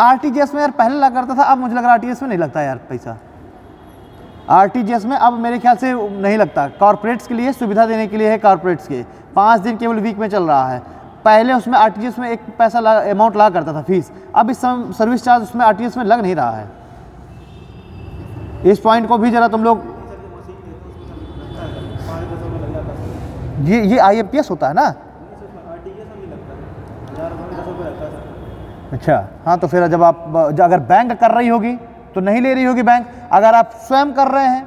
RTGS में यार पहले लगा करता था, अब मुझे लग रहा RTGS में नहीं लगता यार पैसा। RTGS में अब मेरे ख्याल से नहीं लगता, कॉर्पोरेट्स के लिए सुविधा देने के लिए है, कॉर्पोरेट्स के 5 दिन केवल वीक में चल रहा है। पहले उसमें RTGS में एक पैसा अमाउंट लगा करता था फीस, अब इस समय सर्विस चार्ज उसमें RTGS में लग नहीं रहा है। इस पॉइंट को भी जरा तुम लोग, ये IMPS होता है ना। अच्छा हाँ, तो फिर जब आप अगर बैंक कर रही होगी तो नहीं ले रही होगी बैंक, अगर आप स्वयं कर रहे हैं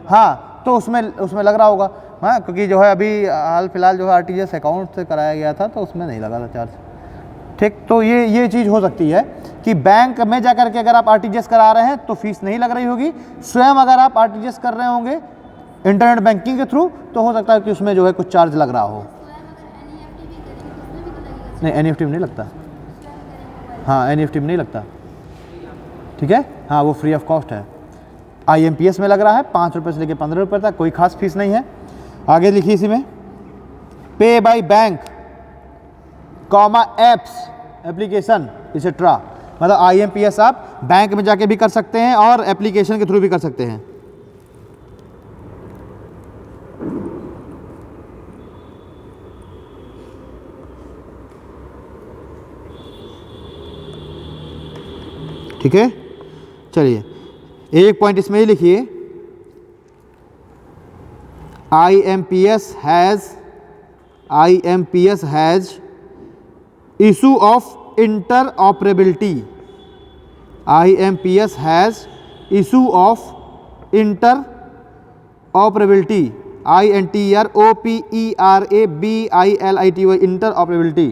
हाँ तो उसमें लग रहा होगा। हाँ क्योंकि जो है अभी हाल फिलहाल जो है RTGS अकाउंट से कराया गया था तो उसमें नहीं लगा था चार्ज। ठीक, तो ये चीज़ हो सकती है कि बैंक में जाकर के अगर आप RTGS करा रहे हैं तो फीस नहीं लग रही होगी, स्वयं अगर आप RTGS कर रहे होंगे इंटरनेट बैंकिंग के थ्रू तो हो सकता है कि उसमें जो है कुछ चार्ज लग रहा हो। नहीं NEFT में नहीं लगता, हाँ NEFT में नहीं लगता। ठीक है, हाँ वो फ्री ऑफ कॉस्ट है। IMPS में लग रहा है 5 रुपये से लेकर 15 रुपये तक, कोई खास फीस नहीं है। आगे लिखिए इसी में, पे by bank comma apps application etcetera, मतलब IMPS आप बैंक में जाके भी कर सकते हैं और एप्लीकेशन के थ्रू भी कर सकते हैं। ठीक है, चलिए एक पॉइंट इसमें ही लिखिए, IMPS has issue of interoperability. IMPS has issue of interoperability. INTEROPERABILITY, interoperability।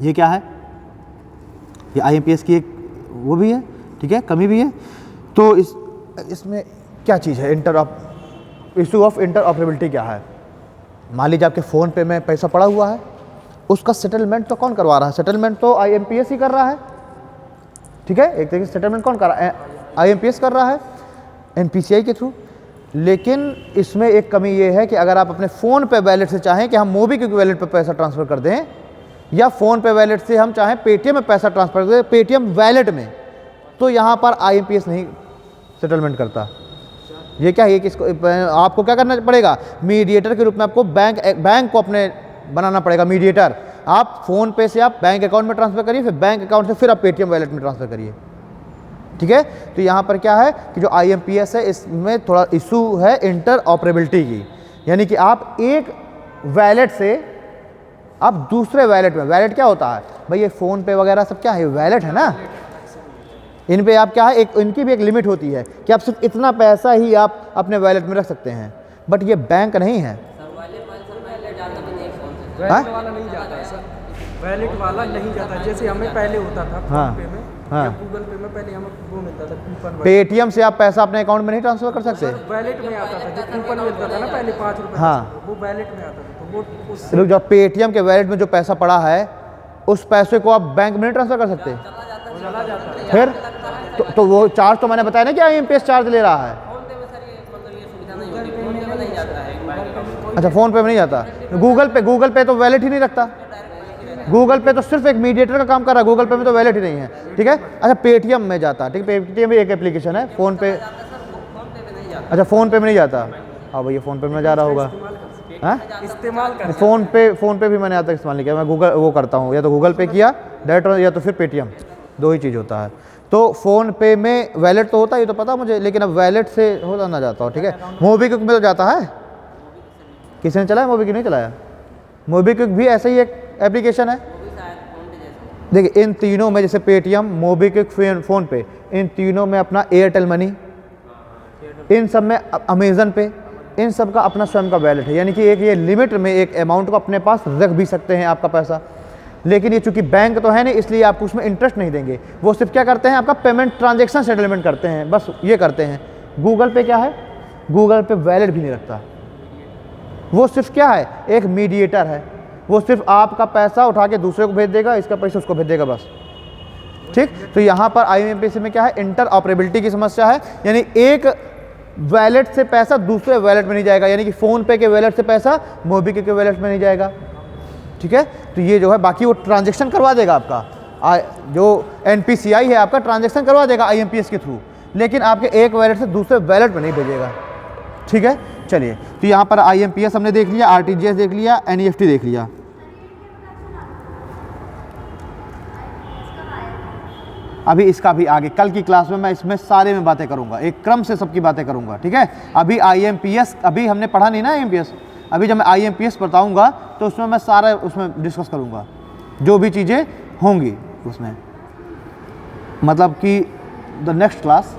ये क्या है? ये IMPS की एक वो भी है, ठीक है, कमी भी है। तो इसमें क्या चीज़ है, इशू ऑफ इंटरऑपरेबिलिटी क्या है? मान लीजिए आपके फ़ोन पे में पैसा पड़ा हुआ है, उसका सेटलमेंट तो कौन करवा रहा है? सेटलमेंट तो IMPS ही कर रहा है। ठीक है, एक तरीके से सेटलमेंट कौन कर रहा है? IMPS कर रहा है NPCI के थ्रू। लेकिन इसमें एक कमी ये है कि अगर आप अपने फ़ोन पे वैलेट से चाहें कि हम मोबीक्विक वैलेट पे पैसा ट्रांसफ़र कर दें या फ़ोन पे वैलेट से हम चाहें पेटीएम में पैसा ट्रांसफ़र करें पेटीएम वैलेट में, तो यहाँ पर IMPS नहीं सेटलमेंट करता। ये क्या है, ये किसको, आपको क्या करना पड़ेगा, मीडिएटर के रूप में आपको बैंक को अपने बनाना पड़ेगा मीडिएटर। आप फ़ोन पे से आप बैंक अकाउंट में ट्रांसफ़र करिए, फिर बैंक अकाउंट से फिर आप पेटीएम वैलेट में ट्रांसफ़र करिए। ठीक है, तो यहाँ पर क्या है कि जो IMPS है इसमें थोड़ा इशू है इंटर ऑपरेबिलिटी की, यानी कि आप एक वैलेट से आप दूसरे वैलेट में, वैलेट क्या होता है भाई, ये फ़ोन पे वगैरह सब क्या है, वैलेट है ना, इन पे आप क्या है, एक इनकी भी एक लिमिट होती है कि आप सिर्फ इतना पैसा ही आप अपने वैलेट में रख सकते हैं, बट ये बैंक नहीं है। वैलेट वाला नहीं जाता है सर, वैलेट वाला नहीं जाता। जैसे हमें पहले होता था हाँ, फोन पे में हाँ। या गूगल पे में, पहले हमें वो मिलता था कूपन। पेटीएम से आप पैसा अपने अकाउंट में नहीं ट्रांसफ़र कर सकते? वैलेट में आता था, जो कूपन मिलता था ना पहले 5 रुपये, हाँ, वो वैलेट में आता था। तो वो उस लोग जब पेटीएम के वैलेट में जो पैसा पड़ा है उस पैसे को आप बैंक में नहीं ट्रांसफ़र कर सकते, चला जाता है। फिर तो वो चार्ज तो मैंने बताया ना कि IMPS चार्ज ले रहा है। अच्छा, फ़ोन पे में नहीं जाता, गूगल पे तो वैलेट ही नहीं रखता, गूगल पे तो सिर्फ एक मीडिएटर का काम कर रहा है, गूगल पे में तो वैलेट ही नहीं है। ठीक है, अच्छा पेटीएम में जाता है, ठीक है, पेटीएम भी एक एप्लीकेशन है, फ़ोन पे, अच्छा फ़ोन पे में नहीं जाता, हाँ भैया फ़ोन पे में जा रहा होगा, हाँ इस्तेमाल कर फ़ोन पे भी मैंने आज तक इस्तेमाल नहीं किया, मैं गूगल वो करता हूँ, या तो गूगल पे किया डायरेक्ट या तो फिर पेटीएम, दो ही चीज़ होता है। तो फ़ोन पे में वैलेट तो होता है, ये तो पता मुझे, लेकिन अब वैलेट से होता ना जाता हो। ठीक है, मोबीक्विक में तो जाता है, किसी ने चलाया मोबीक्विक? नहीं चलाया, मोबीक्विक भी ऐसा ही एक एप्लीकेशन है। देखिए इन तीनों में, जैसे पेटीएम, मोबीक्विक, फ़ोन पे, इन तीनों में अपना एयरटेल मनी, इन सब में अमेज़न पे, इन सब का अपना स्वयं का वैलेट है, यानी कि एक ये लिमिट में एक अमाउंट को अपने पास रख भी सकते हैं आपका पैसा। लेकिन ये चूंकि बैंक तो है नहीं, इसलिए आपको उसमें इंटरेस्ट नहीं देंगे, वो सिर्फ क्या करते हैं, आपका पेमेंट ट्रांजेक्शन सेटलमेंट करते हैं, बस ये करते हैं। गूगल पे क्या है, गूगल पे वैलेट भी नहीं रखता, वो सिर्फ क्या है, एक मीडिएटर है, वो सिर्फ आपका पैसा उठा के दूसरे को भेज देगा, इसका पैसा उसको भेज देगा, बस। ठीक, तो यहाँ पर IMPS में क्या है, इंटर ऑपरेबिलिटी की समस्या है, यानी एक वैलेट से पैसा दूसरे वैलेट में नहीं जाएगा, यानी कि फ़ोन पे के वैलेट से पैसा मोबीक्विक के वैलेट में नहीं जाएगा। ठीक है, तो ये जो है, बाकी वो ट्रांजेक्शन करवा देगा आपका, जो NPCI है आपका ट्रांजेक्शन करवा देगा IMPS के थ्रू, लेकिन आपके एक वैलेट से दूसरे वैलेट में नहीं भेजेगा। ठीक है, चलिए, तो यहाँ पर IMPS हमने देख लिया, RTGS देख लिया, NEFT देख लिया। अभी इसका भी आगे कल की क्लास में मैं इसमें सारे में बातें करूंगा, एक क्रम से सबकी बातें करूंगा। ठीक है, अभी IMPS अभी हमने पढ़ा नहीं ना IMPS, अभी जब मैं IMPS बताऊंगा तो उसमें मैं सारा उसमें डिस्कस करूंगा, जो भी चीज़ें होंगी उसमें, मतलब कि द नेक्स्ट क्लास।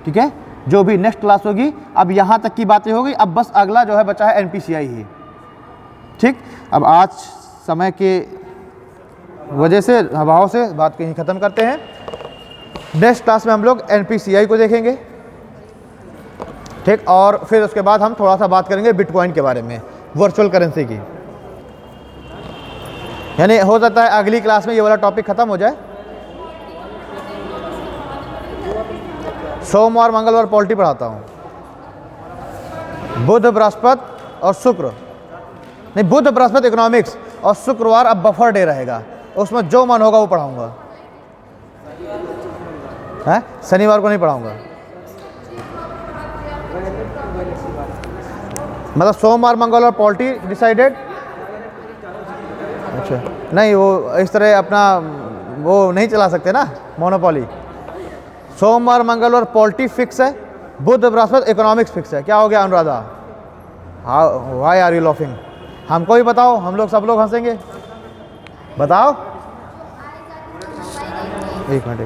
ठीक है, जो भी नेक्स्ट क्लास होगी, अब यहाँ तक की बातें होगी, अब बस अगला जो है बचा है NPCI ही। ठीक, अब आज समय के वजह से, अभाव से बात कहीं ख़त्म करते हैं। नेक्स्ट क्लास में हम लोग NPCI को देखेंगे। ठीक, और फिर उसके बाद हम थोड़ा सा बात करेंगे बिटकॉइन के बारे में, वर्चुअल करेंसी की। यानी हो सकता है अगली क्लास में ये वाला टॉपिक ख़त्म हो जाए। सोमवार मंगलवार पॉलिटी पढ़ाता हूँ, बुध बृहस्पति और शुक्र, नहीं बुध बृहस्पति इकोनॉमिक्स, और शुक्रवार अब बफर डे रहेगा, उसमें जो मन होगा वो पढ़ाऊंगा। है, शनिवार को नहीं पढ़ाऊंगा, मतलब सोमवार मंगलवार पॉलिटी डिसाइडेड। अच्छा, नहीं वो इस तरह अपना वो नहीं चला सकते ना मोनोपोली। सोमवार मंगलवार पॉलिटी फिक्स है, बुध बृहस्पति इकोनॉमिक्स फिक्स है। क्या हो गया Anuradha, how why are you laughing? हमको ही बताओ, हम लोग सब लोग हंसेंगे, बताओ। एक मिनट